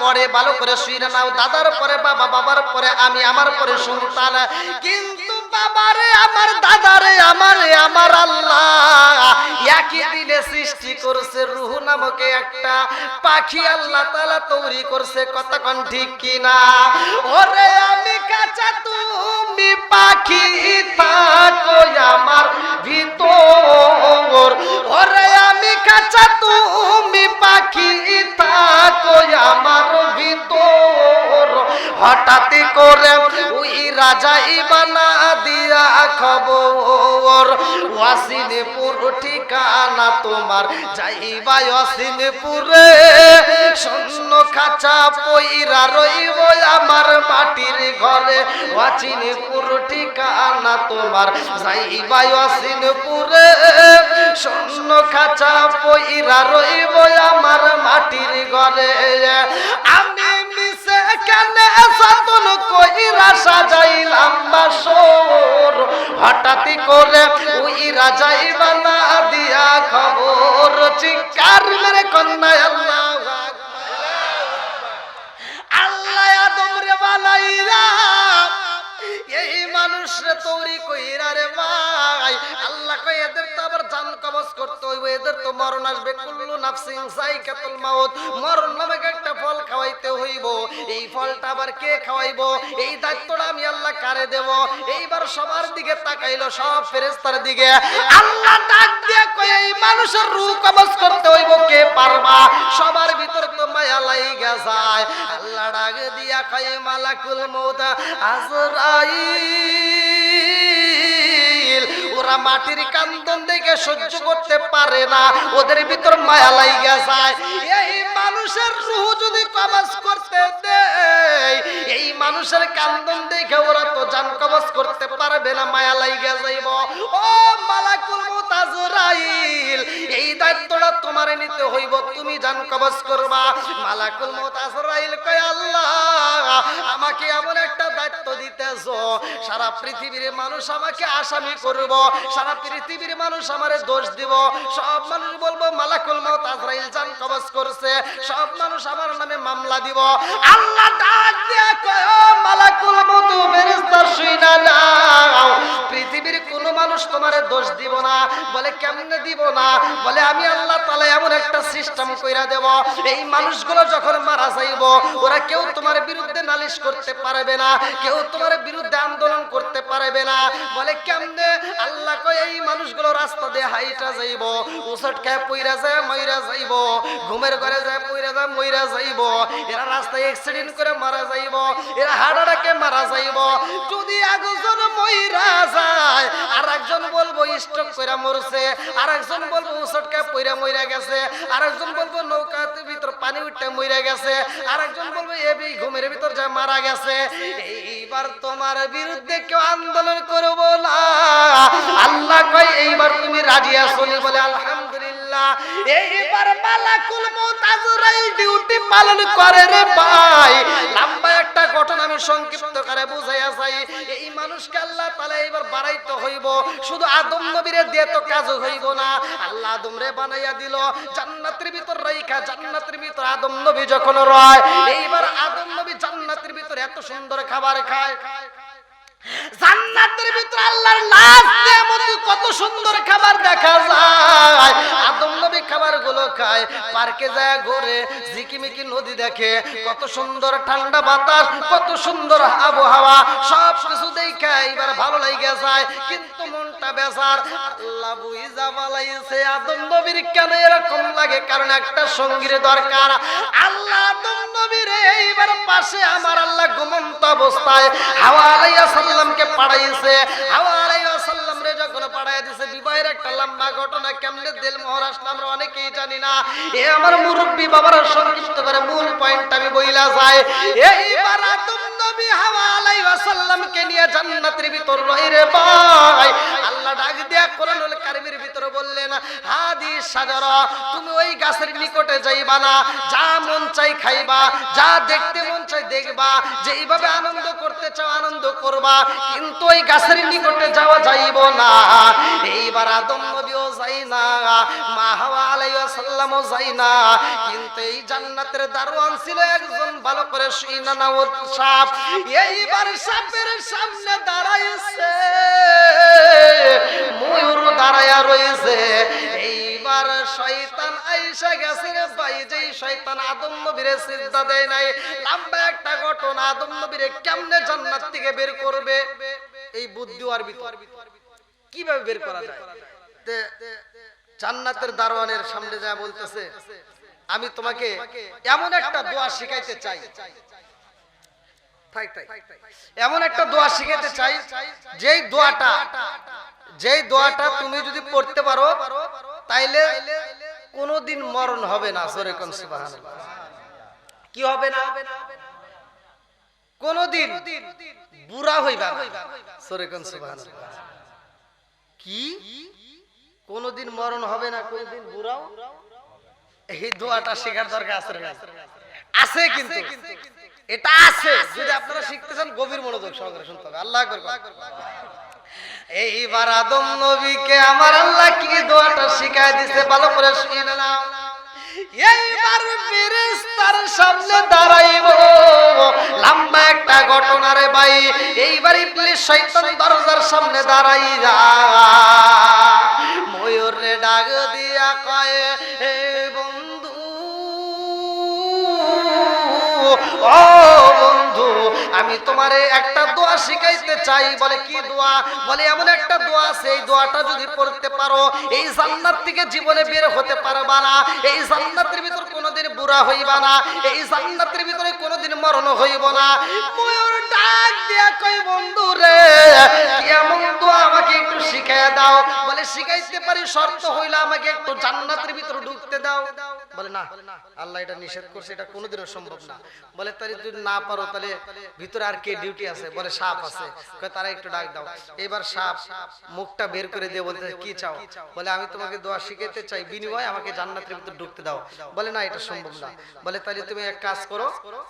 পরে ভালো করে শুনে নাও, দাদার পরে বাবা, বাবার পরে আমি, আমার পরে সন্তান। কিন্তু বাবারে আমার, দাদারে আমার আল্লাহ একই দিনে সৃষ্টি করছে রূহ নামক একটা পাখি আল্লাহ তাআলা তৈরি করছে। কতক্ষণ ঠিক কিনা? ওরে আমি কাঁচা তুমি পাখি থাকো আমার ভিতর, ওরে আমি কাঁচা তুমি পাখি থাকো আমার ভিতর। হঠাৎ করে ওই রাজাই বানা দিয়া খবর, ওয়াসিনপুর ঠিকানা তোমার, যাইবা ওয়াসিনপুরে, শূন্য খাঁচা পইরা রইব আমার মাটির ঘরে। ওয়াসিনপুর ঠিকানা তোমার, যাইবা ওয়াসিনপুরে, শূন্য খাঁচা পইরা রইব আমার মাটির ঘরে। আমি মিশে কেনে যতন কইরা সাজাইলাম বাসর, হঠাৎ করে ওই রাজাই বানা দিয়া খবর। চিৎকার মেরে কন্যা আল্লাহ আল্লাহ আদম রে বানাইরা এই মানুষরে তৈরি কইরা রে ভাই, আল্লাহ কই এদের তো আবার জান কবজ করতে হইব, এদের তো মরণ আসবে। কুল্লু নাফসিন যায়কাতুল মাউত, মরণ নামক একটা ফল খাওয়াইতে হইব। এই ফলটা আবার কে খাওয়াইবো? এই দায়িত্বটা আমি আল্লাহ কারে দেব? এইবার সবার দিকে তাকাইলো, সব ফেরেশতার দিকে। আল্লাহ ডাক দিয়ে কই এই মানুষের রূহ কবজ করতে হইব, কে পারবা? সবার ভিতর তো মায়া লাইগা যায়। আল্লাহ ডাক দিয়া কই মালাকুল মউত আজরাইল, ওরা মাটির কান্দন দেখে সহ্য করতে পারে না, ওদের ভিতর মায়া লাইগা যায়। এই মানুষের রূহ যদি কবজ করতে দেয়, এই মানুষের কান্দন দেখে ওরা তো জান কবজ করতে পারবে না, মায়া লাইগা যাইব। ও মালাকুল মউত আজরাইল, এই দায়িত্বটা তোমার নিতে হইব, তুমি জান কবজ করবা। মালাকুল মউত আজরাইল কয় আল্লাহ আমাকে এমন একটা দায়িত্ব দিতেছো, সারা পৃথিবীর মানুষ আমাকে আসামি করব, সারা পৃথিবীর মানুষ আমারে দোষ দিব, সব মানুষ বলবো মালাকুল মউত আজরাইল জান কবজ করছে, সব মানুষ আমার নামে মামলা দিব। আল্লাহ ডাক দিয়ে কয় ও মালাকুল মউত ফেরেশতা শুইনা নাও, পৃথিবীর কোন মানুষ তোমারে দোষ দিব না। বলে কেমনে দিব না? বলে আমি আল্লাহ তাআলা এমন একটা সিস্টেম কইরা দেব, এই মানুষগুলো যখন মারা যাইব ওরা কেউ তোমার বিরুদ্ধে নালিশ করতে পারবে না, কেউ তোমার বিরুদ্ধে আন্দোলন করতে পারবে না। বলে কেমনে? আল্লাহ কয় এই মানুষগুলো রাস্তা দিয়ে হাইটা যাইব, উসট খায় পইরা যায় মইরা যাইব, ঘুমের ঘরে যায় পইরা যায় মইরা যাইব, এরা রাস্তায় অ্যাক্সিডেন্ট করে মারা যাইব, এরা হার্ট অ্যাটাকে মারা যাইব। যদি একজন মইরা যায় আর একজন বলবো স্ট্রোক করে মরছে, আর একজন বলবো উসট খায় পইরা মইরা গেছে, আর একজন বলবো নৌকাতে ভিতর পানি উঠে মইরা গেছে, আর একজন বলবো এবি ঘুমের ভিতর যা মারা গেছে। এইবার তোমার বিরুদ্ধে কেউ আন্দোলন করবো না। আল্লাহ কয় এইবার তুমি রাজি আছো? বলে আলহামদুলিল্লাহ। এইবার মালাকুল মউত আজরাইল ডিউটি পালন করে রে ভাই। লম্বা একটা ঘটনা আমি সংক্ষিপ্ত করে বুঝাইয়া যাই। এই মানুষকে আল্লাহ তাআলা এবার বাড়াইতে হইব, শুধু আদম নবীরে দিয়ে তো কাজ হইব না। আল্লাহ আদম রে বানাইয়া দিল, জান্নাতের ভিতর রাইখা, জান্নাতের ভিতর আদম নবী যখন রয়, এইবার আদম নবী জান্নাতের ভিতর এত সুন্দর খাবার খায়, জান্নাতের ভিতরে আল্লাহর লাশ নেয়ামত কত সুন্দর খাবার দেখা যায়। আদম নবী খাবারগুলো খায়, পার্কে যায় ঘুরে, ঝিকিমিকি নদী দেখে, কত সুন্দর ঠান্ডা বাতাস, কত সুন্দর আবহাওয়া, সব কিছু দেখে এবার ভালো লাগে যায়। কিন্তু মনটা বেজার। আল্লাহ বুঝা বালাইছে আদম নবীর কেন এরকম লাগে, কারণ একটা সঙ্গীর দরকার। আল্লাহ আদম নবীর এইবার পাশে আমার আল্লাহ ঘুমন্ত অবস্থায় হাওয়া আলাইহিস সালামকে পাঠাইছে। হাওয়া আলাইহিস সালাম রে যখন পাঠাইয়া দিয়েছে, বিবাহের একটা লম্বা ঘটনা, কেমনে দিল মোহর আসলে আমরা অনেকেই জানি না। এ আমার মুরব্বী বাবারা সংক্ষিপ্ত করে মূল পয়েন্ট আমি বইলা যাই। এইবার আদম নবী হাওয়া আলাইহিস সালামকে নিয়ে জান্নাতের ভিতর রইরে ভাই। আল্লাহ ডাক দিয়া কোরআনুল কারীমের ভিতর বললেন, হাদি সাজারা, তুমি ওই গাছের নিকটে যাইবা না, যা মন চাই খাইবা, যা দেখতে মন চাই দেখবা যে এইভাবে আনন্দ করতে চাও আনন্দ করবা, কিন্তু ওই গাছের নিকটে যাওয়া যাইব না। এইবার আদম নবীও যাই না, মা হাওয়া আলাইহিস সালামও যাই না, কিন্তু এই জান্নাতের দারোয়ান ছিল একজন ভালো করে শুইনা নাও সাপ। এইবার সাপের সামনে দাঁড়াইছে, ময়ূর দাঁড়ায়া রয়েছে। এইবার শয়তান আইসা গেছে রে ভাই, যেই শয়তান আদম নবীরে সিজদা দেয় নাই। লম্বা একটা ঘটনা, আদম নবীরে কেমনে জান্নাত থেকে বের করবে এই বুদ্ধি আর ভিতর কিভাবে বের করা যায়। জান্নাতের দারোয়ানের সামনে যা বলতেছে, আমি তোমাকে এমন একটা দোয়া শিখাইতে চাই, এমন একটা দোয়া শিখাইতে চাই যেই দোয়াটা তুমি যদি পড়তে পারো তাইলে কোনদিন মরণ হবে না। জোরে কোন সুবহানাল্লাহ। কি হবে না? কোনদিন বুড়া হইবা না। জোরে কোন সুবহানাল্লাহ। কি কোনদিন মরণ হবে না, কোনদিন বুড়াও? এই দোয়াটা শেখার দরকার আছে না? আছে, কিন্তু এটা আছে। যদি আপনারা শিখতে চান গভীর মনোযোগ সহকারে শুনতে হবে। আল্লাহু আকবার। এইবার আদম নবীকে আমার আল্লাহ কি দোয়াটা শিখায় দিয়েছে ভালো করে শুনে নাও। এইবার ফেরেশতার সামনে দাঁড়াইব, লম্বা একটা ঘটনা রে ভাই। এইবার ইবলিস শয়তান দরজার সামনে দাঁড়াইয়া ময়ূরে ডাক দিয়া কয়, হে বন্ধু, ও বন্ধু, আমি তোমারে একটা দোয়া শিখাইতে চাই। বলে কি দোয়া? বলে এমন একটা দোয়া আছে, এই দোয়াটা যদি পড়তে পারো এই জান্নাত থেকে জীবনে বের হতে পারবা না, এই জান্নাতের ভিতর কোনোদিন বুড়া হইবা না, এই জান্নাতের ভিতরে কোনোদিন মরণ হইব না। ময়ূর ডাক দিয়া কই, বন্ধু রে, এমন দোয়া আমাকে একটু শিখাইয়া দাও। বলে শিখাইতে পারি, শর্ত হইলা আমাকে একটু জান্নাতের ভিতর ঢুকতে দাও। বলে না, আল্লাহ এটা নিষেধ করছে, এটা কোনোদিনও সম্ভব না। বলে তাহলে যদি না পারো তাহলে ভিতরে আর কে ডিউটি আছে? বলে সাপ আছে। তারা একটু ডাক দাও। এবার সাপ মুখটা বের করে দিয়ে বলতে, কি চাও? বলে আমি তোমাকে দোয়া শিখাইতে চাই, বিনিময়ে আমাকে জান্নাতের ভিতর ঢুকতে দাও। বলে না, এটা সম্ভব না। বলে তাহলে তুমি এক কাজ করো,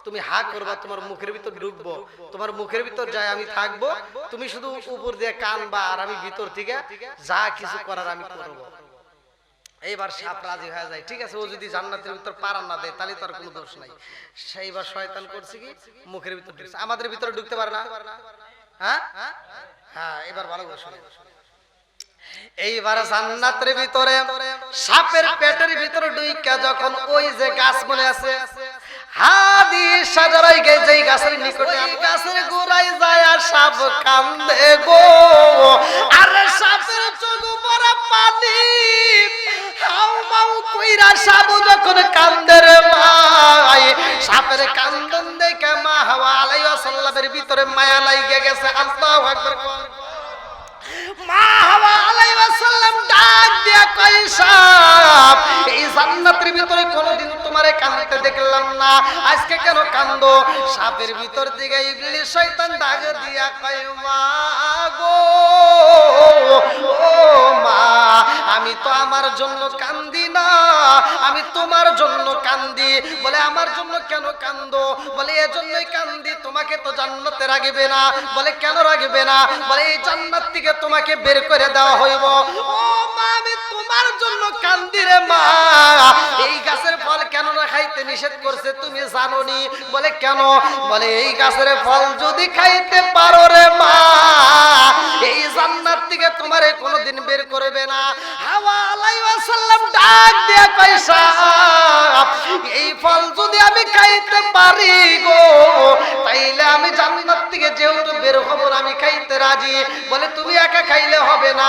তুমি হা করবা, তোমার মুখের ভিতর ঢুকবো, তোমার মুখের ভিতর যায় আমি থাকবো, তুমি শুধু উপর দিয়ে কানবা আর আমি ভিতর থেকে যা কিছু করার আমি করবো। এইবার সাপ রাজি হয়ে যায়। ঠিক আছে, ও যদি জান্নাতের ভিতর পারা না দেয় তাহলে তার কোনো দোষ নাই। সেইবার শয়তান করছে কি, মুখের ভিতর ঢুকছে। আমাদের ভিতরে ঢুকতে পারে না? হ্যাঁ হ্যাঁ, এবার ভালো করে শুনে। এইবার জান্নাতের ভিতরে সাপের পেটের ভিতরে ঢুইকা যখন ওই যে গাছ মনে আছে হাদি সাজারাই গে, যেই গাছের নিকটে গাছের গোড়ায় যায় সাপ কান্দে গো। আরে সাপের চোখ ভরা পানি, হাউ মাউ কইরা সাপ যখন কান্দে রে ভাই, সাপের কান্দন দেখে মা হাওয়া আলাইহিস সালামের ভিতরে মায়া লাইগা গেছে। আল্লাহু আকবার। মা হাওয়া আলাইহিস সালাম ডাক দিয়া কই, সাপ, এই জান্নাতের ভিতরে কোনদিন তোমারে কাঁদতে দেখলাম না, আজকে কেন কান্দো? সাপের ভিতর দিকে ইবলিস শয়তান ডাক দিয়া কই, মা গো, ও মা, আমি তো আমার জন্য কান্দি না, আমি তোমার জন্য কান্দি। বলে আমার জন্য কেন কান্দো? বলে এজন্যই কান্দি, তোমাকে তো জান্নাতে রাখবে না। বলে কেন রাখবে না? বলে এই জান্নাত থেকে তোমাকে বের করে দেওয়া হইব। ও মা, আমি তোমার জন্য কান্দি রে মা। এই গাছের ফল কেন না খাইতে নিষেধ করছে তুমি জানোনি? বলে কেন? বলে এই গাছের ফল যদি খাইতে পারো রে মা, এই জান্নাত থেকে তোমারে কোনোদিন বের করবে না। হাওয়া আলাইহিস সালাম ডাক দিয়ে কই, সাপ, এই ফল যদি আমি খাইতে পারি গো, তাইলে আমি জান্নাত থেকে যেহেতু বের হব না, আমি খাইতে রাজি। বলে তুমি একা খাইলে হবে না,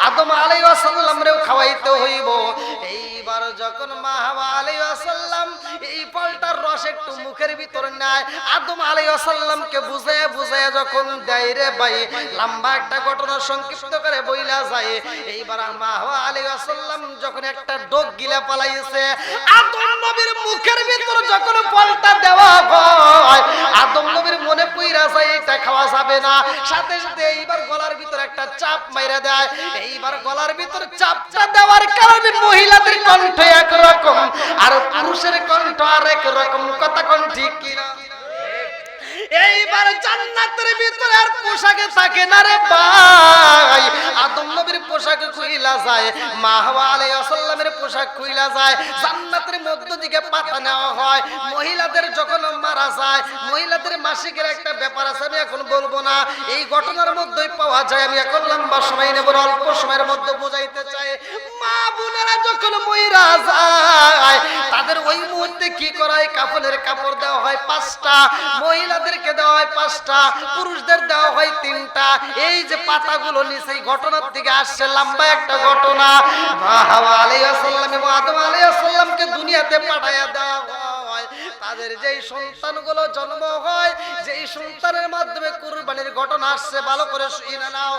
আদম আলাইহিস সালামরেও খাওয়াইতে হইব। এইবার যখন মা হাওয়া আলাইহিস সালাম এই ফলটার রস একটু মুখের ভিতরে নেয়, আদম আলাইহিস সালামকে বুঝায় বুঝায় যখন দেয় রে ভাই, লম্বা একটা ঘটনা সংক্ষিপ্ত করে বইলা যায়। এইবার মা হাওয়া আলাইহিস সালাম যখন একটা ডোক গিলা পালাইছে, আদম নবীর মুখের ভিতরে যখন ফলটা দেওয়া হয়, আদম নবীর মনে পইরা যায় এটা খাওয়া যাবে না। সাথে সাথে এইবার গলার ভিতরে একটা চাপ মাইরা দেয়। এইবার গলার ভিতরে চাপটা দেওয়ার কারণে মহিলাদের কণ্ঠ একরকম আর পুরুষের কণ্ঠ আরেক রকম। কথা কোন ঠিক কিনা? এইবার জান্নাতের ভিতরে আর পোশাকে থাকে না রে ভাই, আদম নবীর পোশাক খুইলা যায়, মা হাওয়া আলাইহিস সালামের পোশাক খুইলা যায়, জান্নাতের মধ্য দিকে পাতা নেওয়া হয়। মহিলাদের যখন মারা যায়, মহিলাদের মাসিকের একটা ব্যাপার আছে, আমি এখন বলবো না, এই ঘটনার মধ্যেই পাওয়া যায়। আমি এখন লম্বা সময় নেব, অল্প সময়ের মধ্যে বোঝাইতে চাই। মা বোনেরা যখন মহিলা যায়, তাদের ওই মুহূর্তে কি করা হয়? কাফনের কাপড় দেওয়া হয় 5টা, মহিলাদেরকে দেওয়া হয় 5টা, পুরুষদের দেওয়া হয় 3টা। এই যে পাতাগুলো নিচে এই ঘটনার থেকে আসছে, লম্বা একটা ঘটনা। মা হাওয়া আলাইহিস সালাম এবং আদম আলাইহিস সালামকে দুনিয়াতে পাঠায়া দেওয়া হয়। তাদের যেই সন্তানগুলো জন্ম হয়, যেই সন্তানের মাধ্যমে কুরবানির ঘটনা আসছে, ভালো করে শুনে নাও।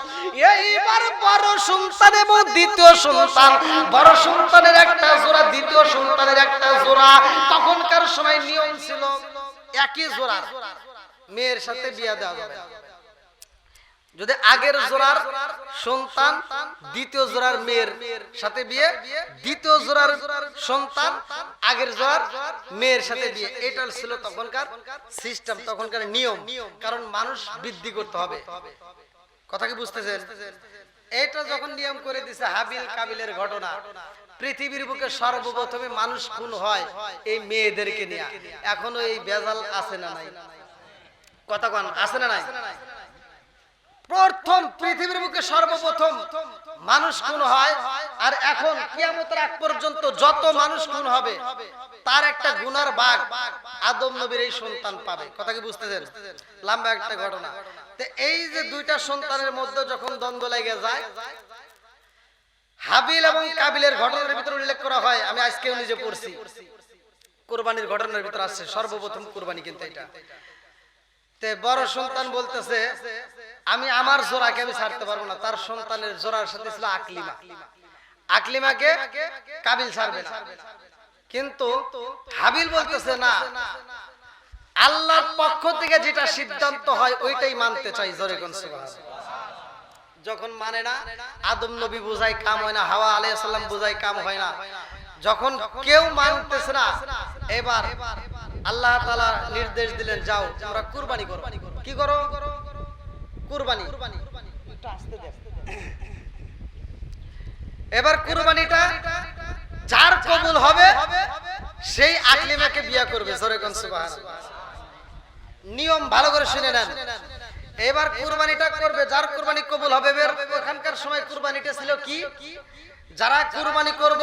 এইবার বড় সন্তান এবং দ্বিতীয় সন্তান, বড় সন্তানের একটা জোড়া, দ্বিতীয় সন্তানের একটা জোড়া। তখনকার সময় নিয়ম ছিল একই জোড়া মেয়ের সাথে বিয়ে দেওয়া যাবে না। যদি আগের জোড়ার সন্তান দ্বিতীয় জোড়ার মেয়ের সাথে বিয়ে, দ্বিতীয় জোড়ার সন্তান আগের জোড়ার মেয়ের সাথে বিয়ে, এটা ছিল তখনকার সিস্টেম, তখনকার নিয়ম। কারণ মানুষ বৃদ্ধি করতে হবে। কথা কি বুঝতেছেন? এটা যখন নিয়ম করে দিছে হাবিল কাবিলের ঘটনা, পৃথিবীর বুকে সর্বপ্রথমে মানুষ খুন হয় এই মেয়েদেরকে নিয়ে। এখনো এই বেজাল আছে না নাই? কথা কোন আছে না নাই? প্রথম পৃথিবীর বুকে সর্বপ্রথম মানুষ খুন হয়। আর এখন কিয়ামতের আগ পর্যন্ত যত মানুষ খুন হবে তার একটা গুনার ভাগ আদম নবীর এই সন্তান পাবে। কথা কি বুঝতেছেন? লম্বা একটা ঘটনা। তো এই যে দুইটা সন্তানের মধ্যে যখন দ্বন্দ্ব লেগে যায়, হাবিল এবং কাবিলের ঘটনার ভিতরে উল্লেখ করা হয়, আমি আজকেও নিজে পড়ছি, কুরবানির ঘটনার ভিতরে আসছে সর্বপ্রথম কুরবানি। কিন্তু এটা তে বড় সন্তান বলতেছে, আমি আমার জোড়াকে আমি ছাড়তে পারবো না। তার সন্তানের জোড়ার সাথে ছিল আকলিমা, আকলিমাকে কাবিল ছাড়বে না। কিন্তু হাবিল বলতেছে না, আল্লাহর পক্ষ থেকে যেটা সিদ্ধান্ত হয় ওইটাই মানতে চাই। জোরে কোন সুবহানাল্লাহ। যখন মানে না, আদম নবী বোঝায় কাম হয় না, হাওয়া আলাইহিস সালাম বোঝায় কাম হয় না। যখন কেউ মানতেছে না, এবার আল্লাহ তাআলা নির্দেশ দিলেন, যাও তোমরা কুরবানি করো। কি করো? কুরবানি। এবার কুরবানিটা যার কবুল হবে সেই আকলিমাকে বিয়ে করবে। জোরে কোন সুবহানাল্লাহ। নিয়ম ভালো করে শুনে নেন। এবার কুরবানিটা করবে, যার কুরবানি কবুল হবে। ওখানকার সময় কুরবানিটা ছিল কি? যারা কুরবানি করব,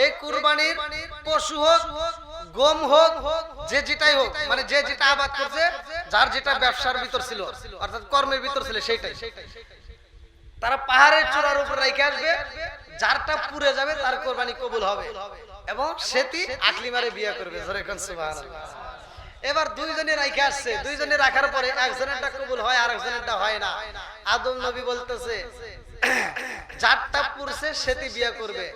এই কুরবানির পশু হোক, গম হোক, যে যেটাই হোক, মানে যে যেটা আবাদ করছে, যার যেটা ব্যবসার ভিতর ছিল, অর্থাৎ কর্মের ভিতর ছিল, সেইটাই তারা পাহাড়ের চূড়ার উপর রেখে আসবে। যারটা পুড়ে যাবে তার কুরবানি কবুল হবে এবং সেটি আকলিমারে বিয়ে করবে। জোরে কোন সুবহানাল্লাহ। এবার দুইজনে রাখে আসছে, দুইজনে রাখার পরে একজনেরটা কবুল হয় আর একজনেরটা হয় না। আদম নবী বলতেছে, যারটা পুরছে সেটি বিয়ে করবে।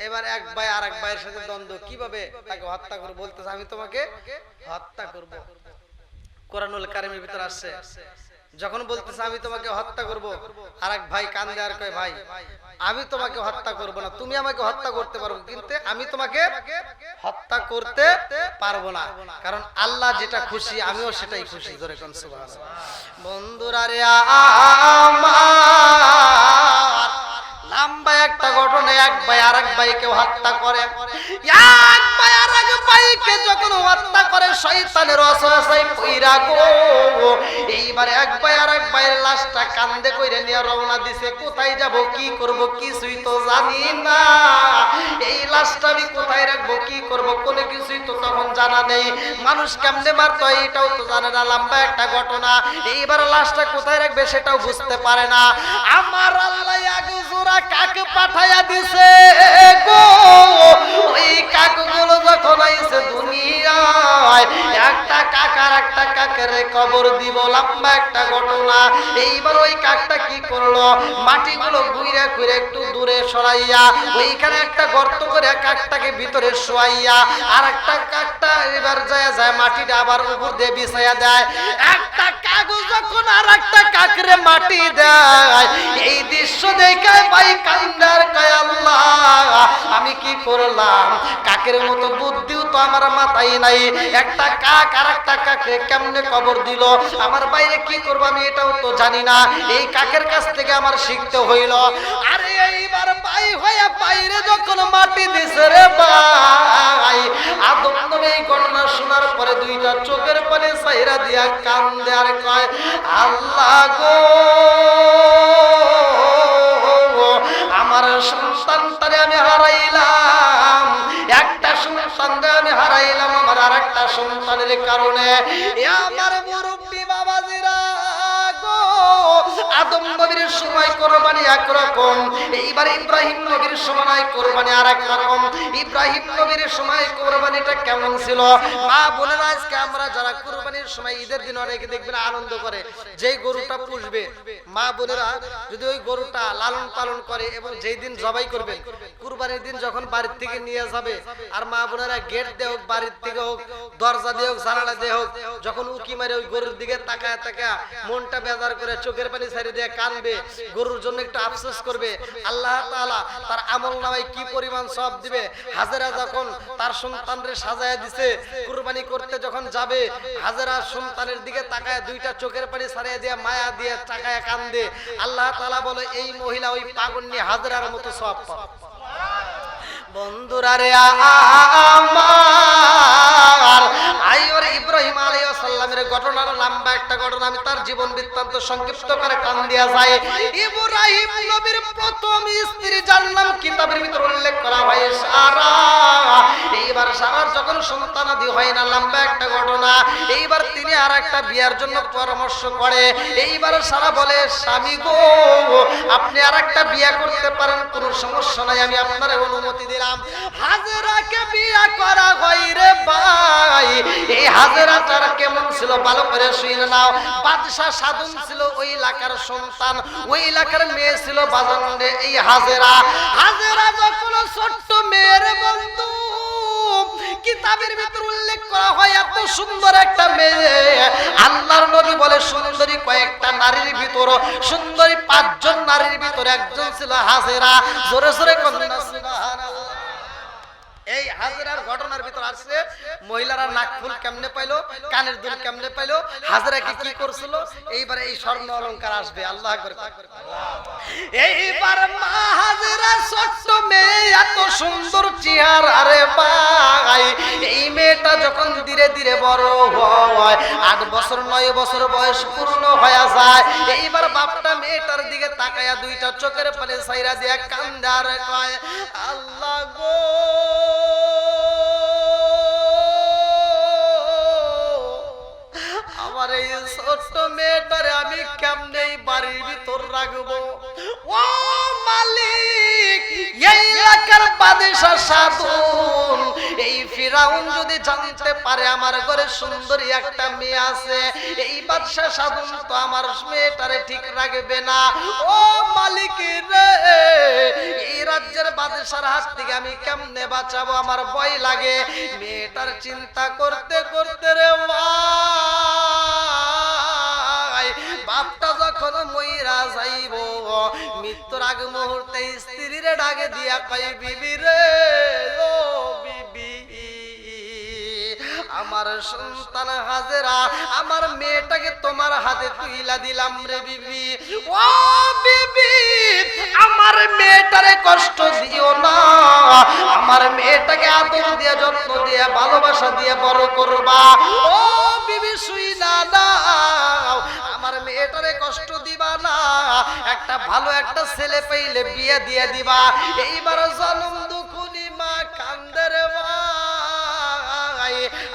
এবার এক ভাই আর এক ভাইয়ের সাথে দ্বন্দ্ব, কিভাবে তাকে হত্যা করবে। বলতেছে, আমি তোমাকে হত্যা করব। কোরআনুল কারীমের ভিতর আসছে, যখন বলতেছে আমি তোমাকে হত্যা করব, আর এক ভাই কান্দে আর কয়, ভাই আমি তোমাকে হত্যা করব না, তুমি আমাকে হত্যা করতে পারবো, কিন্তু আমি তোমাকে হত্যা করতে পারবো না, কারণ আল্লাহ যেটা খুশি আমিও সেটাই খুশি। ধরে কোন সুবহানাল্লাহ। বন্ধুরা রে আমার, লম্বা একটা ঘটনা, এক ভাই আর এক ভাইকে হত্যা করে। এক ভাই আর এক ভাইকে যখন হত্যা করে, শয়তানের ওয়াসওয়াসায় পইরা গো, এইবার এক ভাই আর এক ভাইয়ের লাশটা কান্দে কইরা নিয়ে রওনা দিছে। কোথায় যাব, কি করব, কিছুই তো জানি না। এই লাশটা আমি কোথায় রাখবো, কি করব, কোনো কিছুই তো তখন জানা নেই। মানুষ কেমনে মারতো এটাও তো জানে না। লম্বা একটা ঘটনা। এইবার লাশটা কোথায় রাখবে সেটাও বুঝতে পারে না। আমার আল্লাহ এক জোড়া কাক পাঠাইয়া দিছে গো। ওই কাকগুলো যখন আইছে দুনিয়ায়, একটা কাক আর একটা কাকের কবর দিব। লম্বা একটা ঘটনা। এইবার ওই কাকটা কি করলো, মাটিগুলো ঘুরে ঘুরে একটু দূরে সরাইয়া ওইখানে একটা গর্ত করে কাকটাকে ভিতরে শোয়াইয়া আর একটা কাকটা এবার যায় যায় মাটিটা আবার উপর দিয়ে বিছায়া দেয়। একটা কাগজ যখন আর একটা কাকরে মাটি দেয়, এই দৃশ্য দেখে ভাই কান্দার কয় আল্লাহ আমি কি করলাম? কাকের মতো বুদ্ধিও তো আমার মাথায় নাই। একটা কাক আর একটা কাকে কেমনে কবর দিল? আমার বাইরে কি করবো আমি এটাও তো জানি না। এই কাকের কাছ থেকে আমার শিখতে হইল। আরে এইবার ভাই হইয়া বাইরে যখন মাটি দিছে রে ভাই, আদম নবী এই ঘটনা শোনার পরে দুইটা চোখের পানি ছাইরা দিয়া কান্দে আর কয় আল্লাহ গো আমার সন্তানটারে আমি হারাইলাম, একটা সন্তানরে আমি হারাইলাম আমার আর একটা সন্তানের কারণে। আমার মুরব্বী বাবাজিরা গো, আদম নবীর সময় কোরবানি একরকম, এইবার ইব্রাহিম নবীর সময় কোরবানি আর এক রকম। ইব্রাহিম নবীর সময় কোরবানিটা কেমন ছিল? মা বোনেরা আজকে আমরা যারা কোরবানির সময় ঈদের দিন অনেকে দেখবেন আনন্দ করে, যেই গরুটা পুষবে মা বোনেরা যদি ওই গরুটা লালন পালন করে এবং যেই দিন জবাই করবেন কুরবানির দিন যখন বাড়ির থেকে নিয়ে যাবে, আর মা বোনেরা গেট দিয়ে হোক বাড়ির থেকে হোক দরজা দিয়ে হোক জানালা দিয়ে হোক যখন উকি মারে ওই গরুর দিকে তাকায় তাকায় মনটা বেজার করে চোখের পানি ছাড়িয়ে দিয়ে কানবে, গরুর জন্য একটু আফসোস করবে। আল্লাহ তাআলা তার আমল নামায় কি পরিমাণ সওয়াব দিবে। হাজেরা যখন তার সন্তানরে সাজায়া দিছে কুরবানি করতে যখন যাবে, হাজেরা সন্তানের দিকে তাকায় দুইটা চোখের পানি ছাড়িয়ে দিয়ে মায়া দিয়ে তাকায় কান্দে। আল্লাহ তাআলা বলে এই মহিলা ওই পাগন্নি হাজেরার মতো সওয়াব পাবে। বন্ধুরা রে আমার আইয়র ইব্রাহিম আলাইহিস সালামের ঘটনার লম্বা একটা ঘটনা, আমি তার জীবন বৃত্তান্ত সংক্ষিপ্ত করে টান দেয়া যায়। ইব্রাহিম নবীর প্রথম স্ত্রী যার নাম কিতাবের ভিতর উল্লেখ করা হয় সারা। এইবার সারার যখন সন্তানাদি হয় না, লম্বা একটা ঘটনা। এইবার তিনি আর একটা বিয়ার জন্য পরামর্শ করে। এইবার সারা বলে স্বামী গো আপনি আর একটা বিয়া করতে পারেন, কোনো সমস্যা নাই, আমি আপনার অনুমতি দিলাম। হাজেরাকে বিয়া করা হয় রে ভাই। এই হাজেরাটার কেমন ছিল ভালো করে শুনে নাও। বাদশা সাধুন ছিল ওই এলাকার সন্তান, ওই এলাকার মেয়ে ছিল বাজারে এই হাজেরা। হাজেরা যখন ছোট্ট মেয়ের বন্ধু কিতাবের ভিতর উল্লেখ করা হয় এত সুন্দর একটা মেয়ে। আল্লাহর নবী বলে সুন্দরী কয়েকটা নারীর ভিতর সুন্দরী 5 জন নারীর ভিতর একজন ছিল হাজেরা। জোরে জোরে কন্যা সুবহানাল্লাহ। এই হাজেরার ঘটনার ভিতর আসছে মহিলারা নাকফুল কেমনে পাইলো, কানের দুল কেমনে পাইলো, হাজেরাকে কি করছিল, এইবারে এই স্বর্ণ অলংকার আসবে। আল্লাহু আকবার। এইবার মা হাজেরা ছোট্ট মেয়ে এত সুন্দর চেহারা আরে ভাই। এই মেয়েটা যখন ধীরে ধীরে বড় হয় 8 বছর 9 বছর বয়স পূর্ণ হয়ে যায়, এইবার বাপটা মেয়েটার দিকে তাকায়া দুইটা চোখের পানি ছাইরা দিয়ে কান্দে আর কয় আল্লাহ গো আমার এই ছোট্ট মেয়েটারে আমি কেমনে বাড়ির ভিতর রাখবো? ও মালিক, এই এলাকার বাদশা সাধুন এই ফিরাউন যদি জানতে পারে আমার ঘরে সুন্দরী একটা মেয়ে আছে, এই বাদশা সাধুন তো আমার মেয়েটারে ঠিক রাখবে না। ও মালিক রে, এই রাজ্যের বাদশার হাত থেকে আমি কেমনে বাঁচাবো? আমার ভয় লাগে। মেয়েটার চিন্তা করতে করতে রে বাপটা যখন মইরা যাইব, মৃত্যুর আগ মুহূর্তে স্ত্রীরে ডাকে দিয়া কয় বিবি রে, ও বিবি আমার সন্তান হাজেরা আমার মেয়েটাকে তোমার হাতে তুইলা দিলাম রে বিবি। ও বিবি আমার মেয়েটারে কষ্ট দিও না, আমার মেয়েটাকে আদর দিয়ে যত্ন দিয়ে ভালোবাসা দিয়ে বড় করবা। ও বিবি শুইনা দাও, আমার মেয়েটারে কষ্ট দিবা না, একটা ভালো একটা ছেলে পেইলে বিয়ে দিয়ে দিবা। এইবার জনম দুখুনি মা কান্দের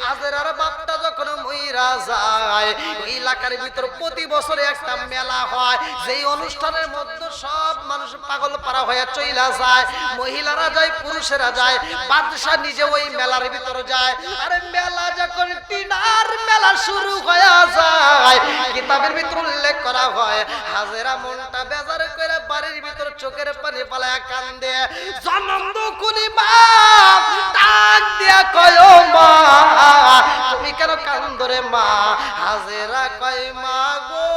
হাজেরার বাপটা যখন মইরা যায়, ওই এলাকার ভিতর প্রতি বছরে একটা মেলা হয়, যেই অনুষ্ঠানের মধ্যে সব মানুষ পাগল পারা হয়ে চইলা যায়, মহিলারা যায় পুরুষেরা যায়, বাদশা নিজে ওই মেলার ভিতর যায়। আরে মেলা যখন টিনার মেলা শুরু হয়ে যায়, কিতাবের ভিতর উল্লেখ করা হয় হাজেরা মনটা বেজার করে বাড়ির ভিতর চোখের পানি পালায় কান্দে। জনম দুখুনি মা ডাক দিয়া কয় মা কান্দরে মা? হাজেরা কয় মা গো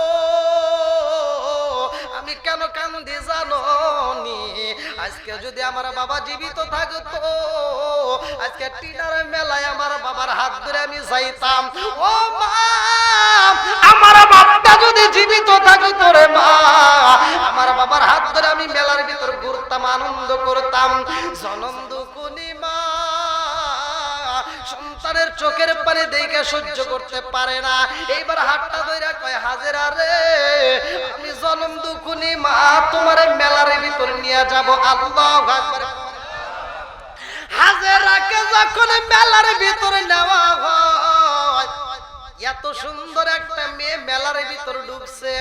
আমি কেন কান্দি জানো নি? আজকে যদি আমার বাবা জীবিত থাকতো, আজকে টিনার মেলায় আমার বাবার হাত ধরে আমি যাইতাম। ও মা, আমার বাবা যদি জীবিত থাকতো রে মা, আমার বাবার হাত ধরে আমি মেলার ভিতর ঘুরতাম, আনন্দ করতাম। জনম দুকুনি মা সন্তানের চোখের পানি দেখে সহ্য করতে পারে না, এইবার হাতটা ধইরা কয় হাজেরা রে আমি জনম দুকুনি মা তোমার মেলার ভিতর নিয়ে যাব। আল্লাহু আকবার। হাজেরাকে যখন মেলার ভিতরে নেওয়া হয়, এত সুন্দর একটা মেয়ে মেলার ভিতর ঢুকছে,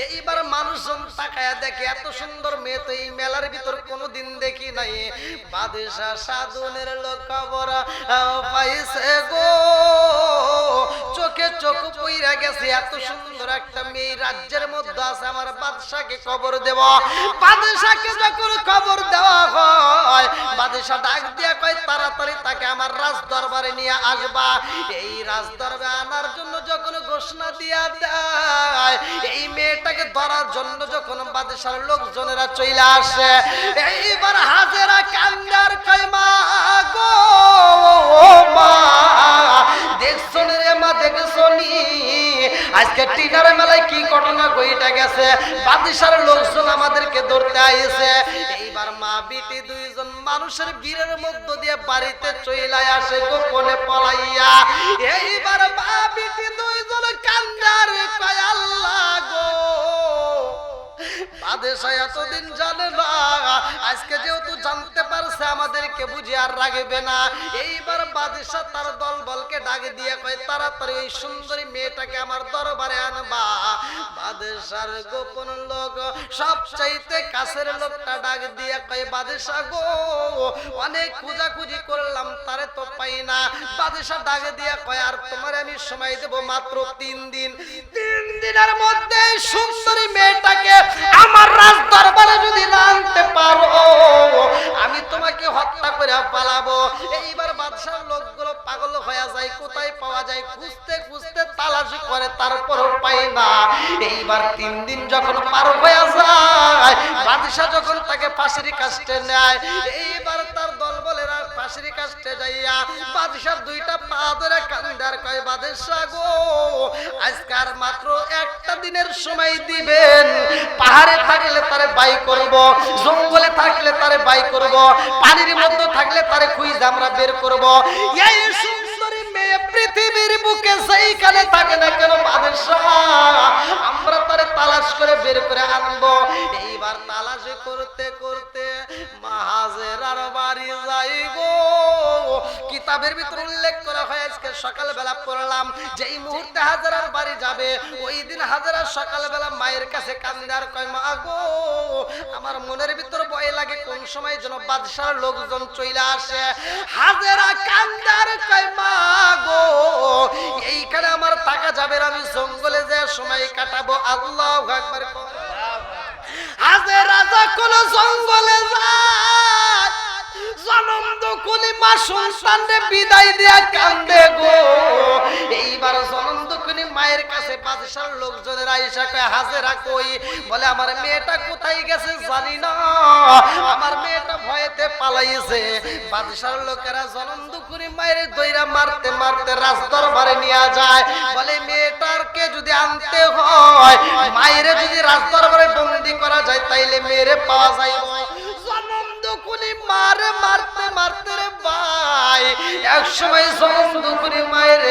এইবার মানুষজন তাকায়া দেখে এত সুন্দর মেয়ে তো এই মেলার ভিতর কোনোদিন দেখি নাই। বাদশা সাধুনের লোক খবর পাইছে গো, চোখে চোখ পইরা গেছে, এত সুন্দর একটা মেয়ে রাজ্যের মধ্যে আছে, আমার বাদশাকে খবর দেব। বাদশাকে যখন খবর দেওয়া হয়, বাদশা ডাক দিয়া কয় তাড়াতাড়ি তাকে আমার রাজ দরবারে নিয়ে আসবা। এই রাজ দরবারে আনার জন্য যখন ঘোষণা দিয়া দেয়, এই মেয়েটাকে ধরার জন্য যখন বাদশার লোকজনেরা চলে আসে, এইবার হাজেরা কান্দার কয় মা গো মা দেখছো রে মা, দেখছো নি আজকে টিনার মেলায় কি ঘটনা ঘটে গেছে? বাদশার লোকজন আমাদেরকে ধরতে আইছে। এইবার মা বিটি দুইজন মানুষের ভিড়ের মধ্য দিয়ে বাড়িতে চলে আসে গোপনে পলাইয়া। এইবার মা বিটি দুইজন কান্দার কয় আল্লাহ গো, বাদশা এতদিন জানে না, আজকে যেহেতু জানতে পারছে আমাদেরকে বুঝি আর রাখবে না। এইবার বাদশা তার দলবলকে ডাক দিয়ে কয় তাড়াতাড়ি ওই সুন্দরী মেয়েটাকে আমার দরবারে আনবা। বাদশার গোপন লোক সবচাইতে কাছের লোকটা ডাক দিয়ে কয় বাদশা গো অনেক খোঁজাখুঁজি করলাম, তারে তো পাই না। বাদশা ডাক দিয়ে কয় আর তোমার আমি সময় দেব মাত্র 3 দিন। 3 দিনের মধ্যে সুন্দরী মেয়েটাকে আমার রাজ দরবারে যদি না আনতে পারো, আমি তোমাকে হত্যা করে পালাবো। এইবার বাদশার লোকগুলো পাগল হয়ে যায়, কোথায় পাওয়া যায় খুঁজতে খুঁজতে তালাশি করে, তারপরও পায় না। এইবার 3 দিন যখন পার হয়ে যায়, বাদশা যখন তাকে ফাঁসির কাস্টে নেয়, এইবার তার দলবলেরা ফাঁসির কাস্টে যাইয়া বাদশার 2টা পা ধরে কান্দার কয় বাদশা গো আজকার মাত্র একটা দিনের সময় দিবেন, পাহাড়ে থাকলে তারে বাই করব, জঙ্গলে থাকলে তারে বাই করব, পানির মধ্যে থাকলে তারে খুঁজে আমরা বের করব। এই সুন্দরী মেয়ে পৃথিবীর বুকে সেইখানে থাকে না কেন বাদশা, আমরা তারে তালাশ করে বের করে আনবো। এইবার তালাশ করতে করতে হাজেরার বাড়ি যাইব। কিতাবের ভিতরে উল্লেখ করা হয়, আজকে সকালবেলা পড়লাম যেই মুহূর্তে হাজেরার বাড়ি যাবে, ওই দিন হাজেরা সকালবেলা মায়ের কাছে কান্দে আর কয় মা গো আমার মনের ভিতর ভয় লাগে কোন সময় যেন বাদশার লোকজন চলে আসে। হাজেরা কান্দে আর কয় মা গো এইখানে আমার টাকা যাবে, আমি জঙ্গলে যে সময় কাটাবো। আল্লাহু আকবার। হাজেরা যখন জঙ্গলে যায়, জনম দুকুনি মা সন্তানকে বিদায় দিয়া কান্দে গো। এইবার জনম দুকুনি মায়ের কাছে বাদশার লোকজনের আইসা কয় হাজেরা কই? বলে আমার মেয়েটা কোথায় গেছে জানি না, আমার মেয়েটা ভয়েতে পালাইছে। বাদশার লোকেরা জনম দুকুনি মায়ের দইরা মারতে মারতে রাজ দরবারে নিয়ে যায়। বলে মেয়েটারকে যদি আনতে হয়, মায়ের যদি রাজ দরবারে বন্দী করা যায় তাইলে মেয়েরে পাওয়া যাইব। জনম দুকুনি মারে মারতে মারতে রে ভাই এক সময় জনম দুকুনি মায়ের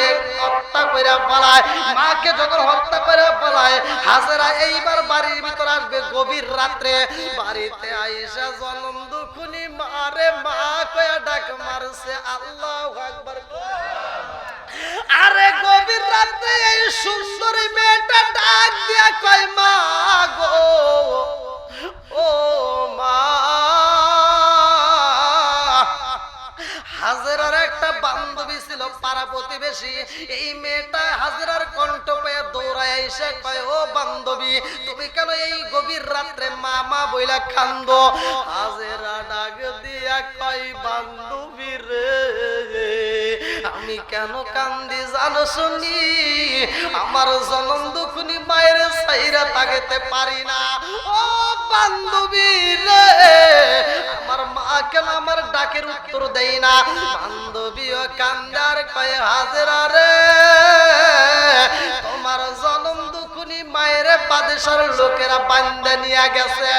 হত্যা করে পালায়। মাকে যখন হত্যা করে পালায়, হাজেরা এইবার বাড়ির ভিতর আসবে গভীর রাত্রে। বাড়িতে আইসা জনম দুকুনি মারে মা কয়া ডাক মারছে। আল্লাহু আকবার। আরে গভীর রাত্রে এই সুন্দরী মেয়েটা ডাক দিয়া কয় মা গো ও মা। হাজেরার একটা বান্ধবী ছিল পাড়া প্রতিবেশী, এই মেয়েটা হাজেরার কণ্ঠ পেয়ে দৌড়ায় এসে কয় ও বান্ধবী তুমি কেন এই গভীর রাত্রে মা মা বইলা কান্দো? হাজেরা ডাক দিয়া কয় বান্ধবী রে আমি কেন কান্দি জানো শুনি, আমার জনম দুঃখনি মায়ের সাইরা তাকাতে পারি না। ও বান্ধবী রে, আমার মা কেন আমার ডাকের উত্তর দেয় না? বান্ধবী ও কান্দার কয় হাজেরা রে, তোমার জনম দুঃখনি মায়ের বাদেশের লোকেরা বান্দা নিয়ে গেছে।